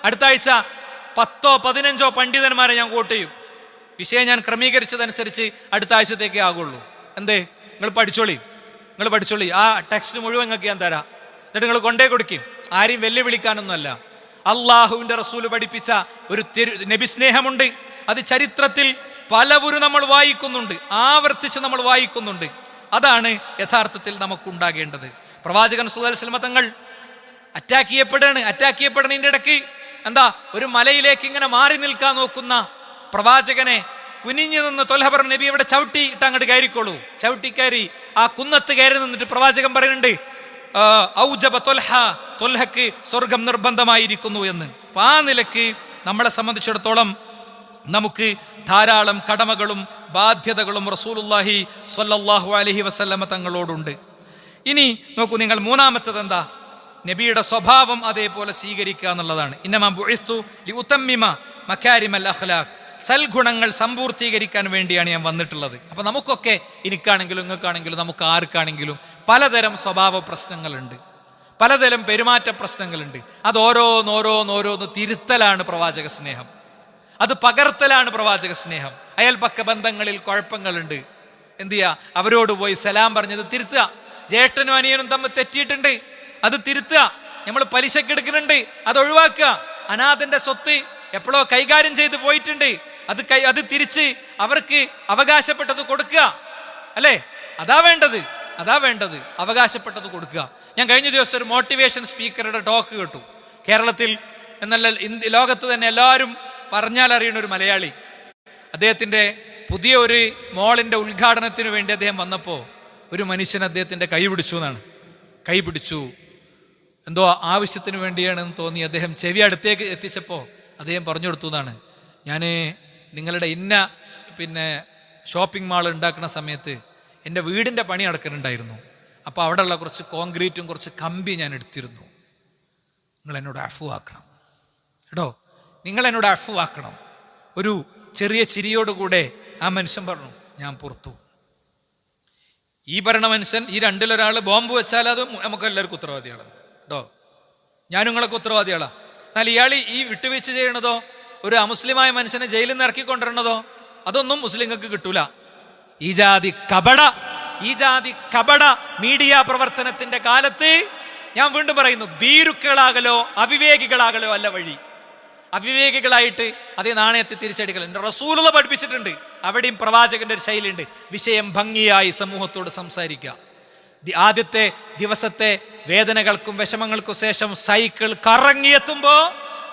അടുത്ത ആഴ്ച 10 15 പണ്ഡിതന്മാരെ ഞാൻ വോട്ട് ചെയ്യും. വിഷയം ഞാൻ ക്രമീകരിച്ചതനുസരിച്ച് അടുത്ത ആഴ്ചത്തേക്കേ ആകുള്ളൂ. എന്തേ? നിങ്ങൾ പഠിച്ചോളി, ആ ടെക്സ്റ്റ് മുഴുവൻ നിങ്ങൾക്ക് ഞാൻ തരാം. എന്നിട്ട് നിങ്ങൾ കൊണ്ടേ കൊടുക്കും. ആരെയും വെല്ലുവിളിക്കാനൊന്നുമല്ല. അള്ളാഹുവിന്റെ റസൂല് പഠിപ്പിച്ച ഒരു നബി സ്നേഹമുണ്ട്. അത് ചരിത്രത്തിൽ പലവരും നമ്മൾ വായിക്കുന്നുണ്ട്, ആവർത്തിച്ച് നമ്മൾ വായിക്കുന്നുണ്ട്. അതാണ് യഥാർത്ഥത്തിൽ നമുക്കുണ്ടാകേണ്ടത്. പ്രവാചകൻ സല്ലല്ലാഹു അലൈഹി വസല്ലം തങ്ങൾ അറ്റാക്ക് ചെയ്യപ്പെടുന്നതിന്റെ ഇടയ്ക്ക് എന്താ, ഒരു മലയിലേക്ക് ഇങ്ങനെ മാറി നിൽക്കാൻ നോക്കുന്ന പ്രവാചകനെ കുനിഞ്ഞു നിന്ന് ത്വൽഹ പറഞ്ഞു, നബി അവിടെ ചവിട്ടിയിട്ട് അങ്ങോട്ട് കയറിക്കോളൂ. ചവിട്ടി കയറി ആ കുന്നത്ത് കയറി നിന്നിട്ട് പ്രവാചകൻ പറയുന്നുണ്ട്, ഔജബ ത്വൽഹക്ക് സ്വർഗം നിർബന്ധമായിരിക്കുന്നു എന്ന്. അപ്പൊ ആ നിലക്ക് നമ്മളെ സംബന്ധിച്ചിടത്തോളം നമുക്ക് ധാരാളം കടമകളും ബാധ്യതകളും റസൂലുള്ളാഹി സ്വല്ലല്ലാഹു അലൈഹി വസല്ലമ തങ്ങളോടുണ്ട്. ഇനി നോക്കൂ നിങ്ങൾ, മൂന്നാമത്തത് എന്താ? നബിയുടെ സ്വഭാവം അതേപോലെ സ്വീകരിക്കുക എന്നുള്ളതാണ്. ഇന്നമാ ബുഇസ്തു ലിഉതമ്മിമ മകാരിമൽ അഖ്ലാഖ്, സൽഗുണങ്ങൾ സമ്പൂർത്തീകരിക്കാൻ വേണ്ടിയാണ് ഞാൻ വന്നിട്ടുള്ളത്. അപ്പൊ നമുക്കൊക്കെ, എനിക്കാണെങ്കിലും നിങ്ങൾക്കാണെങ്കിലും നമുക്ക് ആർക്കാണെങ്കിലും പലതരം സ്വഭാവ പ്രശ്നങ്ങളുണ്ട്, പലതരം പെരുമാറ്റ പ്രശ്നങ്ങളുണ്ട്. അത് ഓരോന്നോരോന്ന് തിരുത്തലാണ് പ്രവാചക സ്നേഹം, അത് പകർത്തലാണ് പ്രവാചക സ്നേഹം. അയൽപക്ക ബന്ധങ്ങളിൽ കുഴപ്പങ്ങളുണ്ട്, എന്ത് ചെയ്യുക? അവരോട് പോയി സലാം പറഞ്ഞത് തിരുത്തുക. ജ്യേഷ്ഠനും അനിയനും തമ്മിൽ തെറ്റിയിട്ടുണ്ട്, അത് തിരുത്തുക. നമ്മൾ പലിശക്കെടുക്കുന്നുണ്ട്, അത് ഒഴിവാക്കുക. അനാഥന്റെ സ്വത്ത് എപ്പോഴോ കൈകാര്യം ചെയ്ത് പോയിട്ടുണ്ട്, അത് തിരിച്ച് അവർക്ക് അവകാശപ്പെട്ടത് കൊടുക്കുക, അല്ലേ? അതാ വേണ്ടത്, അവകാശപ്പെട്ടത് കൊടുക്കുക. ഞാൻ കഴിഞ്ഞ ദിവസം ഒരു മോട്ടിവേഷൻ സ്പീക്കറുടെ ടോക്ക് കേട്ടു. കേരളത്തിൽ എന്നല്ല, ലോകത്ത് തന്നെ എല്ലാവരും പറഞ്ഞാൽ അറിയണ ഒരു മലയാളി. അദ്ദേഹത്തിന്റെ പുതിയ ഒരു മോളിന്റെ ഉദ്ഘാടനത്തിന് വേണ്ടി അദ്ദേഹം വന്നപ്പോൾ ഒരു മനുഷ്യൻ അദ്ദേഹത്തിന്റെ കൈ പിടിച്ചു. എന്തോ ആവശ്യത്തിന് വേണ്ടിയാണെന്ന് തോന്നി. അദ്ദേഹം ചെവി അടുത്തേക്ക് എത്തിച്ചപ്പോൾ അദ്ദേഹം പറഞ്ഞു കൊടുത്തു എന്നാണ്, ഞാൻ നിങ്ങളുടെ ഷോപ്പിംഗ് മാൾ ഉണ്ടാക്കുന്ന സമയത്ത് എൻ്റെ വീടിൻ്റെ പണി നടക്കുന്നുണ്ടായിരുന്നു. അപ്പോൾ അവിടെയുള്ള കുറച്ച് കോൺക്രീറ്റും കുറച്ച് കമ്പി ഞാൻ എടുത്തിരുന്നു. നിങ്ങൾ എന്നോട് അഫുവാക്കണം കേട്ടോ, നിങ്ങൾ എന്നോട് അഫുവാക്കണം. ഒരു ചെറിയ ചിരിയോടുകൂടെ ആ മനുഷ്യൻ പറഞ്ഞു, ഞാൻ പുറത്തു. ഈ ഭരണ മനുഷ്യൻ, ഈ രണ്ടിലൊരാൾ ബോംബ് വെച്ചാൽ അത് നമുക്ക് എല്ലാവർക്കും ഉത്തരവാദികളാണ് കേട്ടോ, ഞാൻ നിങ്ങൾക്ക് ഉത്തരവാദികളാണ്. എന്നാൽ ഇയാൾ ഈ വിട്ടുവീഴ്ച ചെയ്യണതോ, ഒരു അമുസ്ലിമായ മനുഷ്യനെ ജയിലിൽ നിന്ന് ഇറക്കിക്കൊണ്ടിരണതോ, അതൊന്നും മുസ്ലിങ്ങൾക്ക് കിട്ടൂല. ഈ ജാതി കപട മീഡിയ പ്രവർത്തനത്തിന്റെ കാലത്ത് ഞാൻ വീണ്ടും പറയുന്നു, ഭീരുക്കളാകലോ അവിവേകികളാകലോ അല്ല വഴി. അവിവേകികളായിട്ട് അതേ നാണയത്തെ തിരിച്ചടിക്കൽ എൻ്റെ റസൂലുള്ളാഹി പഠിപ്പിച്ചിട്ടുണ്ട്. അവിടെയും പ്രവാചകന്റെ ഒരു ശൈലിയുണ്ട്, വിഷയം ഭംഗിയായി സമൂഹത്തോട് സംസാരിക്കുക. ആദ്യത്തെ ദിവസത്തെ വേദനകൾക്കും വിഷമങ്ങൾക്കും ശേഷം സൈക്കിൾ കറങ്ങിയെത്തുമ്പോ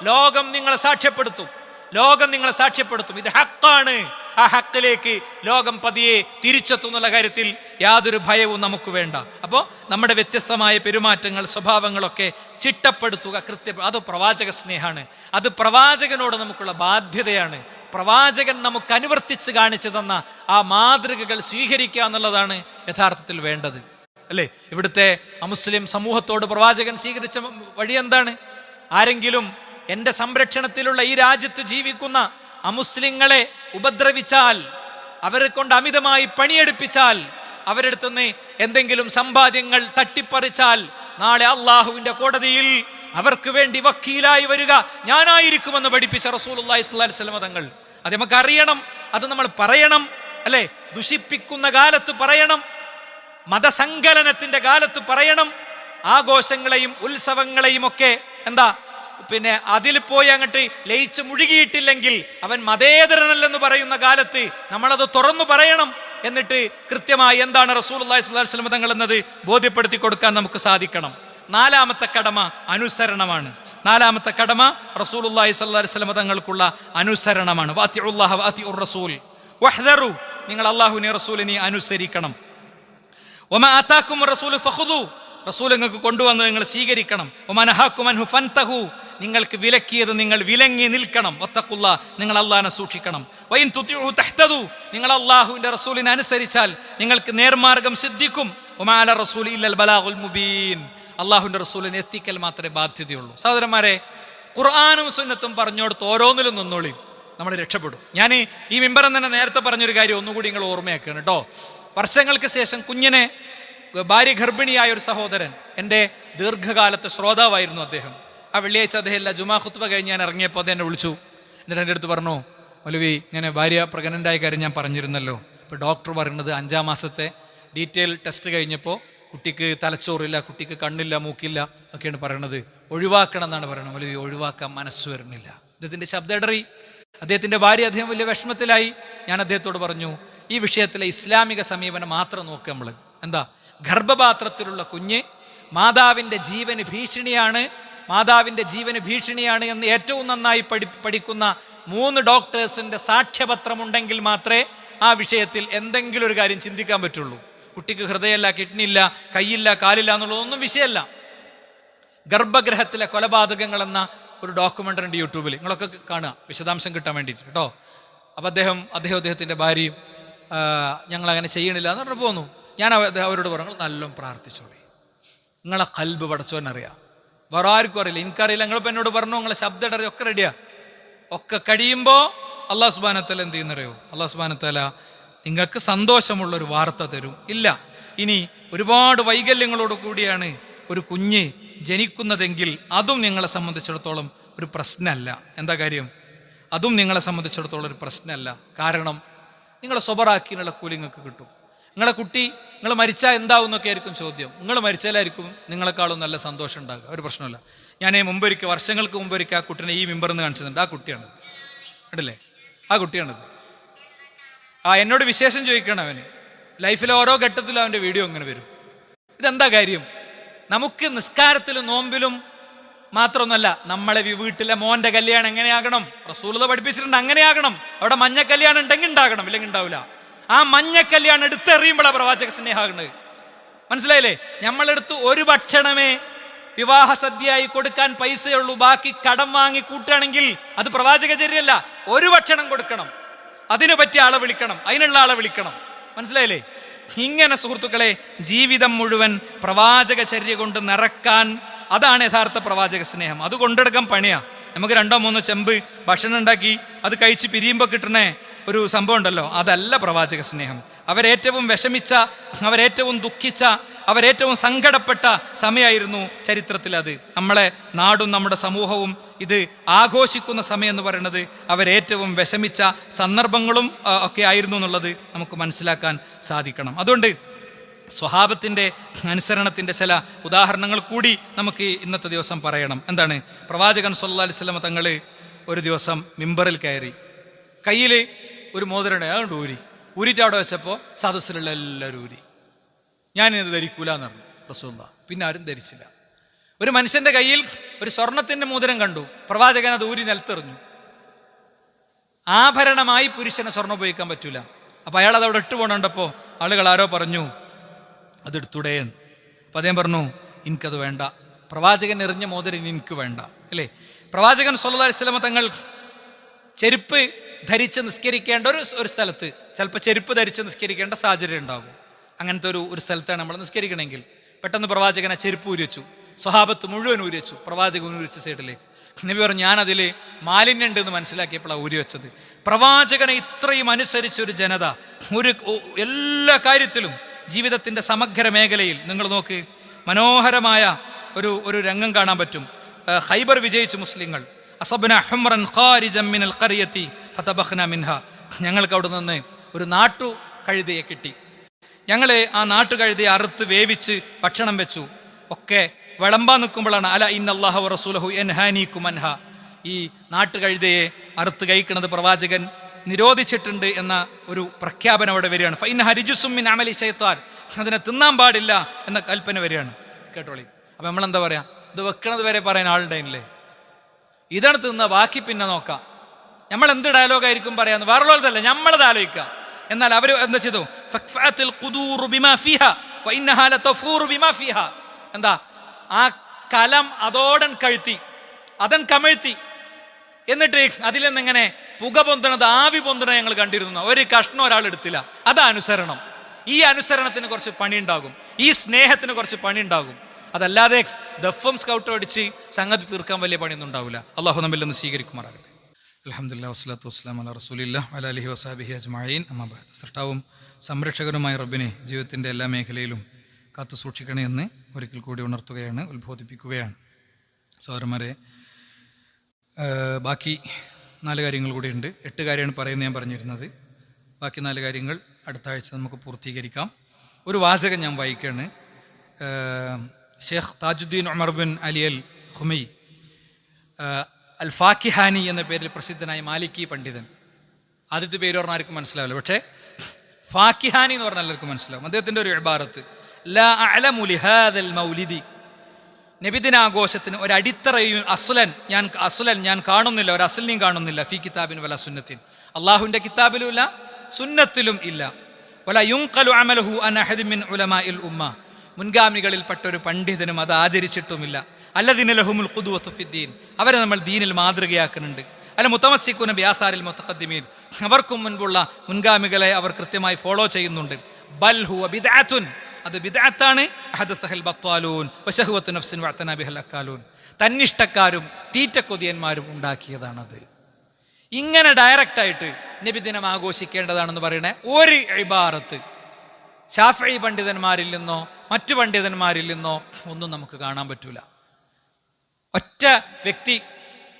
ലോകം നിങ്ങളെ സാക്ഷ്യപ്പെടുത്തും. ഇത് ഹക്കാണ്. ആ ഹക്കിലേക്ക് ലോകം പതിയെ തിരിച്ചെത്തുന്നുള്ള കാര്യത്തിൽ യാതൊരു ഭയവും നമുക്ക് വേണ്ട. അപ്പോൾ നമ്മുടെ വ്യത്യസ്തമായ പെരുമാറ്റങ്ങൾ, സ്വഭാവങ്ങളൊക്കെ ചിട്ടപ്പെടുത്തുക, അത് പ്രവാചക സ്നേഹമാണ്. അത് പ്രവാചകനോട് നമുക്കുള്ള ബാധ്യതയാണ്. പ്രവാചകൻ നമുക്ക് അനുവർത്തിച്ച് കാണിച്ചു തന്ന ആ മാതൃകകൾ സ്വീകരിക്കുക എന്നുള്ളതാണ് യഥാർത്ഥത്തിൽ വേണ്ടത്, അല്ലേ? ഇവിടുത്തെ അമുസ്ലിം സമൂഹത്തോട് പ്രവാചകൻ സ്വീകരിച്ച വഴി എന്താണ്? ആരെങ്കിലും എൻ്റെ സംരക്ഷണത്തിലുള്ള ഈ രാജ്യത്ത് ജീവിക്കുന്ന അമുസ്ലിങ്ങളെ ഉപദ്രവിച്ചാൽ, അവരെ കൊണ്ട് അമിതമായി പണിയെടുപ്പിച്ചാൽ, അവരെടുത്തുനിന്ന് എന്തെങ്കിലും സമ്പാദ്യങ്ങൾ തട്ടിപ്പറിച്ചാൽ, നാളെ അള്ളാഹുവിന്റെ കോടതിയിൽ അവർക്ക് വേണ്ടി വക്കീലായി വരിക ഞാനായിരിക്കുമെന്ന് പഠിപ്പിച്ച റസൂലുള്ളാഹി സ്വല്ലല്ലാഹു അലൈഹി വസല്ലം തങ്ങൾ. അത് നമുക്ക് അറിയണം, അത് നമ്മൾ പറയണം, അല്ലെ? ദുഷിപ്പിക്കുന്ന കാലത്ത് പറയണം, മതസങ്കലനത്തിന്റെ കാലത്ത് പറയണം, ആഘോഷങ്ങളെയും ഉത്സവങ്ങളെയും ഒക്കെ അതിൽ പോയി അങ്ങോട്ട് ലയിച്ച് മുഴുകിയിട്ടില്ലെങ്കിൽ അവൻ മതേതരനല്ലെന്ന് പറയുന്ന കാലത്ത് നമ്മളത് തുറന്നു പറയണം. എന്നിട്ട് കൃത്യമായി എന്താണ് റസൂലുള്ളാഹി സ്വല്ലല്ലാഹു അലൈഹി വസല്ലം തങ്ങൾ എന്നത് ബോധ്യപ്പെടുത്തി കൊടുക്കാൻ നമുക്ക് സാധിക്കണം. നാലാമത്തെ കടമ അനുസരണമാണ്. നാലാമത്തെ കടമ റസൂലുള്ളാഹി സ്വല്ലല്ലാഹു അലൈഹി വസല്ലം തങ്ങൾക്കുള്ള അനുസരണമാണ്. വഅതിഉല്ലാഹ വഅതിഉർ റസൂൽ വഹ്ദറു, നിങ്ങൾ അല്ലാഹുവിനെ റസൂലിനെ അനുസരിക്കണം. വമാ ആതാകും റസൂലു ഫഖുദു, റസൂൽ നിങ്ങൾക്ക് കൊണ്ടുവന്നത് നിങ്ങൾ സ്വീകരിക്കണം. വമാ നഹാകും അൻഹു ഫൻതഹു, നിങ്ങൾക്ക് വിലക്കിയത് നിങ്ങൾ വിലങ്ങി നിൽക്കണം. വത്തഖുല്ലാ, നിങ്ങൾ അല്ലാഹുവിനെ സൂക്ഷിക്കണം. വഇൻ തുതിഉ തഹ്തദു, നിങ്ങൾ അല്ലാഹുവിന്റെ റസൂലിനെ അനുസരിച്ചാൽ നിങ്ങൾക്ക് നേർമാർഗം സിദ്ധിക്കും. വമാ അല റസൂലി ഇല്ലൽ ബലാഗുൽ മുബീൻ, അല്ലാഹുവിന്റെ റസൂലിനെ എത്തിക്കൽ മാത്രമേ ബാധ്യതയുള്ളൂ. സഹോദരന്മാരെ, ഖുർആനും സുന്നത്തും പറഞ്ഞോടത്ത് ഓരോന്നിലും നിന്നോളി, നമ്മൾ രക്ഷപ്പെടും. ഞാൻ ഈ മിമ്പറിൽ തന്നെ നേരത്തെ പറഞ്ഞൊരു കാര്യം ഒന്നുകൂടി നിങ്ങൾ ഓർമ്മയാക്കണം കേട്ടോ. വർഷങ്ങൾക്ക് ശേഷം കുഞ്ഞിനെ, ഭാര്യ ഗർഭിണിയായ ഒരു സഹോദരൻ, എൻ്റെ ദീർഘകാലത്തെ ശ്രോതാവായിരുന്നു അദ്ദേഹം. ആ വെള്ളിയാഴ്ച അദ്ദേഹം ഇല്ല, ജുമാ ഖുത്ബ കഴിഞ്ഞ് ഞാൻ ഇറങ്ങിയപ്പോൾ അദ്ദേഹം എന്നെ വിളിച്ചു. എന്നിട്ട് എൻ്റെ അടുത്ത് പറഞ്ഞു, മൗലവി ഇങ്ങനെ ഭാര്യ പ്രഗ്നൻ്റായ കാര്യം ഞാൻ പറഞ്ഞിരുന്നല്ലോ, ഇപ്പോൾ ഡോക്ടർ പറയുന്നത് 5-ാം മാസത്തെ ഡീറ്റെയിൽ ടെസ്റ്റ് കഴിഞ്ഞപ്പോൾ കുട്ടിക്ക് തലച്ചോറില്ല, കുട്ടിക്ക് കണ്ണില്ല, മൂക്കില്ല ഒക്കെയാണ് പറയണത്, ഒഴിവാക്കണം എന്നാണ് പറയുന്നത്. മൗലവി ഒഴിവാക്കാൻ മനസ്സ് വരുന്നില്ല. അദ്ദേഹത്തിൻ്റെ ശബ്ദടറി, അദ്ദേഹത്തിൻ്റെ ഭാര്യ അദ്ദേഹം വലിയ വിഷമത്തിലായി. ഞാൻ അദ്ദേഹത്തോട് പറഞ്ഞു, ഈ വിഷയത്തിലെ ഇസ്ലാമിക സമീപനം മാത്രം നോക്കുക. നമ്മൾ എന്താ, ഗർഭപാത്രത്തിലുള്ള കുഞ്ഞ് മാതാവിൻ്റെ ജീവന് ഭീഷണിയാണ്, മാതാവിൻ്റെ ജീവന് ഭീഷണിയാണ് എന്ന് ഏറ്റവും നന്നായി പഠിക്കുന്ന 3 ഡോക്ടേഴ്സിൻ്റെ സാക്ഷ്യപത്രമുണ്ടെങ്കിൽ മാത്രമേ ആ വിഷയത്തിൽ എന്തെങ്കിലും ഒരു കാര്യം ചിന്തിക്കാൻ പറ്റുള്ളൂ. കുട്ടിക്ക് ഹൃദയമില്ല, കിഡ്നി ഇല്ല, കൈയില്ല, കാലില്ല എന്നുള്ളതൊന്നും വിഷയമല്ല. ഗർഭഗ്രഹത്തിലെ കൊലപാതകങ്ങൾ എന്ന ഒരു ഡോക്യുമെൻ്ററി ഉണ്ട് യൂട്യൂബിൽ, നിങ്ങളൊക്കെ കാണുക വിശദാംശം കിട്ടാൻ വേണ്ടിയിട്ട് കേട്ടോ. അപ്പോൾ അദ്ദേഹത്തിൻ്റെ ഭാര്യയും ഞങ്ങളങ്ങനെ ചെയ്യണില്ല എന്ന് പറഞ്ഞു പോന്നു. ഞാൻ അവരോട് പറഞ്ഞു, നല്ലോണം പ്രാർത്ഥിച്ചോളി, നിങ്ങളെ ഖൽബ് പടച്ചോനറിയാം, വേറെ ആർക്കും അറിയില്ല, എനിക്കറിയില്ല. നിങ്ങളിപ്പോൾ എന്നോട് പറഞ്ഞു നിങ്ങളെ ശബ്ദടറി ഒക്കെ റെഡിയാ. ഒക്കെ കഴിയുമ്പോൾ അല്ലാഹു സുബ്ഹാനഹു വ തആല എന്ത് ചെയ്യുന്നറിയോ, അല്ലാഹു സുബ്ഹാനഹു വ തആല നിങ്ങൾക്ക് സന്തോഷമുള്ളൊരു വാർത്ത തരും. ഇല്ല, ഇനി ഒരുപാട് വൈകല്യങ്ങളോട് കൂടിയാണ് ഒരു കുഞ്ഞ് ജനിക്കുന്നതെങ്കിൽ അതും നിങ്ങളെ സംബന്ധിച്ചിടത്തോളം ഒരു പ്രശ്നമല്ല. എന്താ കാര്യം, അതും നിങ്ങളെ സംബന്ധിച്ചിടത്തോളം ഒരു പ്രശ്നമല്ല. കാരണം നിങ്ങളെ സ്വബറാക്കിയുള്ള കൂലി നിങ്ങൾക്ക് കിട്ടും. നിങ്ങളെ കുട്ടി, നിങ്ങൾ മരിച്ചാൽ എന്താവും എന്നൊക്കെ ആയിരിക്കും ചോദ്യം. നിങ്ങൾ മരിച്ചാലായിരിക്കും നിങ്ങളെക്കാളും നല്ല സന്തോഷം ഉണ്ടാകുക, ഒരു പ്രശ്നമില്ല. ഞാൻ വർഷങ്ങൾക്ക് മുമ്പൊരിക്കൽ ആ കുട്ടീനെ ഈ മിമ്പറിന്ന് കാണിച്ചിട്ടുണ്ട്. ആ കുട്ടിയാണത്, കണ്ടില്ലേ, ആ കുട്ടിയാണത്. എന്നോട് വിശേഷം ചോദിക്കണം അവന്. ലൈഫിലെ ഓരോ ഘട്ടത്തിലും അവൻ്റെ വീഡിയോ ഇങ്ങനെ വരും. ഇതെന്താ കാര്യം, നമുക്ക് നിസ്കാരത്തിലും നോമ്പിലും മാത്രമൊന്നുമല്ല, നമ്മളെ വീട്ടിലെ മോൻ്റെ കല്യാണം എങ്ങനെയാകണം, റസൂലുള്ളാഹി പഠിപ്പിച്ചിട്ടുണ്ട്, അങ്ങനെയാകണം. അവിടെ മഞ്ഞ കല്യാണം ഉണ്ടെങ്കിൽ ഉണ്ടാകണം, ഇല്ലെങ്കിൽ ഉണ്ടാവില്ല. ആ മഞ്ഞ കല്യാണം എടുത്തെറിയുമ്പോഴാണ് പ്രവാചക സ്നേഹമാകുന്നത്. മനസ്സിലായില്ലേ? നമ്മളെടുത്ത് ഒരു ഭക്ഷണമേ വിവാഹ സദ്യയായി കൊടുക്കാൻ പൈസയുള്ളൂ, ബാക്കി കടം വാങ്ങി കൂട്ടുകയാണെങ്കിൽ അത് പ്രവാചകചര്യല്ല. ഒരു ഭക്ഷണം കൊടുക്കണം, അതിനു പറ്റിയ ആളെ വിളിക്കണം, അതിനുള്ള ആളെ വിളിക്കണം. മനസ്സിലായില്ലേ? ഇങ്ങനെ സുഹൃത്തുക്കളെ, ജീവിതം മുഴുവൻ പ്രവാചകചര്യ കൊണ്ട് നിറക്കാൻ, അതാണ് യഥാർത്ഥ പ്രവാചക സ്നേഹം. അത് കൊണ്ടെടുക്കാൻ പണിയാ. നമുക്ക് 2-3 ചെമ്പ് ഭക്ഷണം ഉണ്ടാക്കി അത് കഴിച്ച് പിരിയുമ്പോൾ കിട്ടണേ ഒരു സംഭവം ഉണ്ടല്ലോ, അതല്ല പ്രവാചക സ്നേഹം. അവരേറ്റവും വിഷമിച്ച, അവരേറ്റവും ദുഃഖിച്ച, അവരേറ്റവും സങ്കടപ്പെട്ട സമയമായിരുന്നു ചരിത്രത്തിൽ. അത് നമ്മളെ നാടും നമ്മുടെ സമൂഹവും ഇത് ആഘോഷിക്കുന്ന സമയം എന്ന് പറയുന്നത് അവരേറ്റവും വിഷമിച്ച സന്ദർഭങ്ങളും ഒക്കെ ആയിരുന്നു എന്നുള്ളത് നമുക്ക് മനസ്സിലാക്കാൻ സാധിക്കണം. അതുകൊണ്ട് സ്വഹാബത്തിൻ്റെ അനുസരണത്തിൻ്റെ ചില ഉദാഹരണങ്ങൾ കൂടി നമുക്ക് ഇന്നത്തെ ദിവസം പറയണം. എന്താണ്, പ്രവാചകൻ സല്ലല്ലാഹു അലൈഹി വസല്ലം തങ്ങൾ ഒരു ദിവസം മിമ്പറിൽ കയറി, കയ്യിൽ ഒരു മോതിരം അതുകൊണ്ട് ഊരിയിട്ട് അവിടെ വെച്ചപ്പോൾ സദസ്സിലുള്ള എല്ലാവരും ഊരി. ഞാനിത് ധരിക്കൂല എന്ന് പറഞ്ഞു റസൂലുള്ളാഹി. പിന്നെ ആരും ധരിച്ചില്ല. ഒരു മനുഷ്യൻ്റെ കയ്യിൽ ഒരു സ്വർണത്തിൻ്റെ മോതിരം കണ്ടു, പ്രവാചകൻ അത് ഊരി നിലത്തെറിഞ്ഞു. ആഭരണമായി പുരുഷന് സ്വർണ്ണം ഉപയോഗിക്കാൻ പറ്റൂല. അപ്പോൾ അയാൾ അതവിടെ ഇട്ട് പോകണ്ടപ്പോൾ ആളുകൾ ആരോ പറഞ്ഞു അതെടുത്തുടേന്ന്. അപ്പോൾ അദ്ദേഹം പറഞ്ഞു, എനിക്കത് വേണ്ട, പ്രവാചകൻ എറിഞ്ഞ മോതിരം എനിക്ക് വേണ്ട. അല്ലേ? പ്രവാചകൻ സല്ലല്ലാഹു അലൈഹി വസല്ലം തങ്ങൾ ചെരുപ്പ് ധരിച്ച് നിസ്കരിക്കേണ്ട ഒരു സ്ഥലത്ത് ചിലപ്പോൾ ചെരുപ്പ് ധരിച്ച് നിസ്കരിക്കേണ്ട സാഹചര്യം ഉണ്ടാകും. അങ്ങനത്തെ ഒരു സ്ഥലത്താണ് നമ്മൾ നിസ്കരിക്കണമെങ്കിൽ പെട്ടെന്ന് പ്രവാചകൻ ആ ചെരുപ്പ് ഊരി വെച്ചു. സ്വഹാബത്ത് മുഴുവൻ ഊരി വെച്ചു. പ്രവാചകൻ ഊരി വെച്ച സൈഡിലേക്ക് നബി പറഞ്ഞു, ഞാനതിൽ മാലിന്യം ഉണ്ടെന്ന് മനസ്സിലാക്കിയപ്പോഴാണ് ഊരി വെച്ചത്. പ്രവാചകനെ ഇത്രയും അനുസരിച്ചൊരു ജനത എല്ലാ കാര്യത്തിലും, ജീവിതത്തിൻ്റെ സമഗ്ര മേഖലയിൽ നിങ്ങൾ നോക്ക്, മനോഹരമായ ഒരു രംഗം കാണാൻ പറ്റും. ഖൈബർ വിജയിച്ചു മുസ്ലിങ്ങൾ. അസബ്ന ഹുംറൻ ഖാരിജൻ മിനൽ ഖറിയതി ഫതബഖ്ന മിൻഹ. ഞങ്ങൾക്ക് അവിടെ നിന്ന് ഒരു നാട്ടു കഴുതയെ കിട്ടി. ഞങ്ങൾ ആ നാട്ടുകഴുതയെ അറുത്ത് വേവിച്ച് ഭക്ഷണം വെച്ചു. ഒക്കെ വിളമ്പാൻ നിൽക്കുമ്പോഴാണ് അല ഇന്നല്ലാഹ വറസൂലഹു യൻഹാനീകും അൻഹ, ഈ നാട്ടുകഴുതയെ അറുത്ത് കഴിക്കുന്നത് പ്രവാചകൻ നിരോധിച്ചിട്ടുണ്ട് എന്ന ഒരു പ്രഖ്യാപനം അവിടെ വരികയാണ്. ഫഇന്നഹ റിജ്സും മിൻ അമലി ശൈത്താൻ, അതിനെ തിന്നാൻ പാടില്ല എന്ന കൽപ്പന വരികയാണ്. കേട്ടോളി. അപ്പം നമ്മളെന്താ പറയുക, ഇത് വെക്കണത് വരെ പറയാൻ ആളുണ്ടായില്ലേ, ഇതാണ് തിന്ന, ബാക്കി പിന്നെ നോക്കാം. നമ്മൾ എന്ത് ഡയലോഗായിരിക്കും പറയാന്ന് വേറുള്ളതല്ല, നമ്മളത് ആലോചിക്കുക. എന്നാൽ അവർ എന്താ ചെയ്തു, വഇന്നഹാ ലതഫൂറു ബിമാ ഫീഹാ. എന്താ ആ കലം അതോടൻ കഴുത്തി, അതൻ കമഴ്ത്തി, എന്നിട്ട് അതിൽ നിന്നിങ്ങനെ പുക പൊന്തണത്, ആവി പൊന്തണത് ഞങ്ങൾ കണ്ടിരുന്നു. ഒരു കഷ്ണം ഒരാൾ എടുത്തില്ല. അതാ അനുസരണം. ഈ അനുസരണത്തിന് കുറച്ച് പണിയുണ്ടാകും, ഈ സ്നേഹത്തിന് കുറച്ച് പണിയുണ്ടാകും. അതല്ലാതെ ദഫും സ്കൗട്ടും അടിച്ച് സംഗതി തീർക്കാൻ വലിയ പണിയൊന്നും ഉണ്ടാവില്ല. അള്ളാഹു നമ്മിൽ നിന്ന് സ്വീകരിക്കുമാറാകട്ടെ. അൽഹംദുലില്ലാഹി വസ്സലാത്തു വസ്സലാമു അലാ റസൂലില്ലാഹി വഅലാ ആലിഹി വസഹ്ബിഹി അജ്മഈൻ. അമ്മാ ബഅദ്. സൃഷ്ടാവും സംരക്ഷകനുമായ റബ്ബിനെ ജീവിതത്തിൻ്റെ എല്ലാ മേഖലയിലും കാത്തു സൂക്ഷിക്കണേ എന്ന് ഒരിക്കൽ കൂടി ഉണർത്തുകയാണ്, ഉത്ബോധിപ്പിക്കുകയാണ്. സഹോദരന്മാരെ, ബാക്കി 4 കാര്യങ്ങൾ കൂടിയുണ്ട്. 8 കാര്യമാണ് പറയുന്നത് ഞാൻ പറഞ്ഞിരുന്നത്. ബാക്കി 4 കാര്യങ്ങൾ അടുത്ത ആഴ്ച നമുക്ക് പൂർത്തീകരിക്കാം. ഒരു വാചകം ഞാൻ വായിക്കുകയാണ്. Sheikh Thajudheen Umar bin Ali അൽ ഖുമൈ അൽ ഫാക്കിഹാനി എന്ന പേരിൽ പ്രസിദ്ധനായ മാലിക്കി പണ്ഡിതൻ. ആദ്യത്തെ പേര് പറഞ്ഞാൽ ആർക്കും മനസ്സിലാവില്ല, പക്ഷേ ഫാക്കിഹാനി എന്ന് പറഞ്ഞാൽ എല്ലാവർക്കും മനസ്സിലാവും. അദ്ദേഹത്തിൻ്റെ ഒരു ഇബാറത്ത്, ലാ അഅലമു ലിഹാദൽ മൗലിദി, നബിദിനാഘോഷത്തിന് ഒരു അടിത്തറയും അസ്ലൻ ഞാൻ കാണുന്നില്ല, ഒരു അസ്ലിനെയും കാണുന്നില്ല. ഫി കിതാബിൻ വല സുന്നത്തിൻ, അള്ളാഹുവിൻ്റെ കിതാബിലും ഇല്ല, സുന്നത്തിലും ഇല്ല. വല യുൻഖലു അമലുഹു അൻ അഹദിൻ മിൻ ഉലമാഇൽ ഉമ്മ, മുൻഗാമികളിൽപ്പെട്ട ഒരു പണ്ഡിതനും അത് ആചരിച്ചിട്ടുമില്ല. അല്ലദീന ലഹുമുൽ ഖുദ്വത്തു ഫിദ്ദീൻ, അവരെ നമ്മൾ ദീനിൽ മാതൃകയാക്കുന്നുണ്ട്. അല്ല മുതമസ്സിക്കുന ബിആസാരിൽ മുതഖദ്ദിമീൻ, അവർക്കും മുൻപുള്ള മുൻഗാമികളെ അവർ കൃത്യമായി ഫോളോ ചെയ്യുന്നുണ്ട്. ബൽ ഹുവ ബിദ്അത്തുൻ, അത് ബിദ്അത്താണ്. അഹദസഹൽ ബത്വാലൂൻ വശഹവത്തു നഫ്സിൻ വഅതനാ ബിഹൽ അക്കാലൂൻ, തന്നിഷ്ടക്കാരും തീറ്റക്കൊതിയന്മാരും ഉണ്ടാക്കിയതാണത്. ഇങ്ങനെ ഡയറക്റ്റായിട്ട് നബിദിനം ആഘോഷിക്കേണ്ടതാണെന്ന് പറയണ ഒരു ഇബാറത്ത് ശാഫഈ പണ്ഡിതന്മാരിൽ നിന്നോ മറ്റു പണ്ഡിതന്മാരിൽ നിന്നോ ഒന്നും നമുക്ക് കാണാൻ പറ്റൂല. ഒറ്റ വ്യക്തി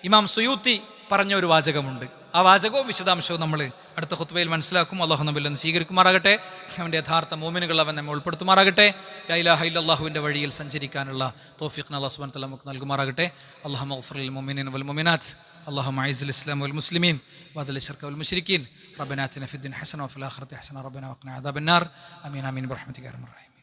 ഇമാം സുയൂത്തി പറഞ്ഞ ഒരു വാചകമുണ്ട്. ആ വാചകവും വിശദാംശവും നമ്മൾ അടുത്ത ഖുത്ബയിൽ മനസ്സിലാക്കും. അള്ളാഹു നമ്മിൽ നിന്ന് സ്വീകരിക്കുമാറാകട്ടെ. അവൻ്റെ യഥാർത്ഥ മോമിനുകൾ അവൻ നമ്മെ ഉൾപ്പെടുത്തുമാറാകട്ടെ. ലാ ഇലാഹ ഇല്ലല്ലാഹുവിൻ്റെ വഴിയിൽ സഞ്ചരിക്കാനുള്ള തൗഫീഖ് അല്ലാഹു സുബ്ഹാനഹു വ തആല നമുക്ക് നൽകുമാറാകട്ടെ. അല്ലാഹുമ്മ ഗ്ഫിർ ലിൽ മുഅ്മിനീന വൽ മുഅ്മിനാത്ത്, അല്ലാഹുമ്മ അഇസ്ൽ ഇസ്ലാം വൽ മുസ്ലിമീൻ വഅദിൽ ശർക വൽ മുശ്രിക്കീൻ. റബ്ബനാ ആതിനാ ഫിദ്ദുനിയ ഹസന വഫിൽ ആഖിറതി ഹസന റബ്ബനാ വഖിനാ അദാബന്നാർ. ആമീൻ ആമീൻ ബിറഹ്മതിക യാ അർഹമർ റഹീം.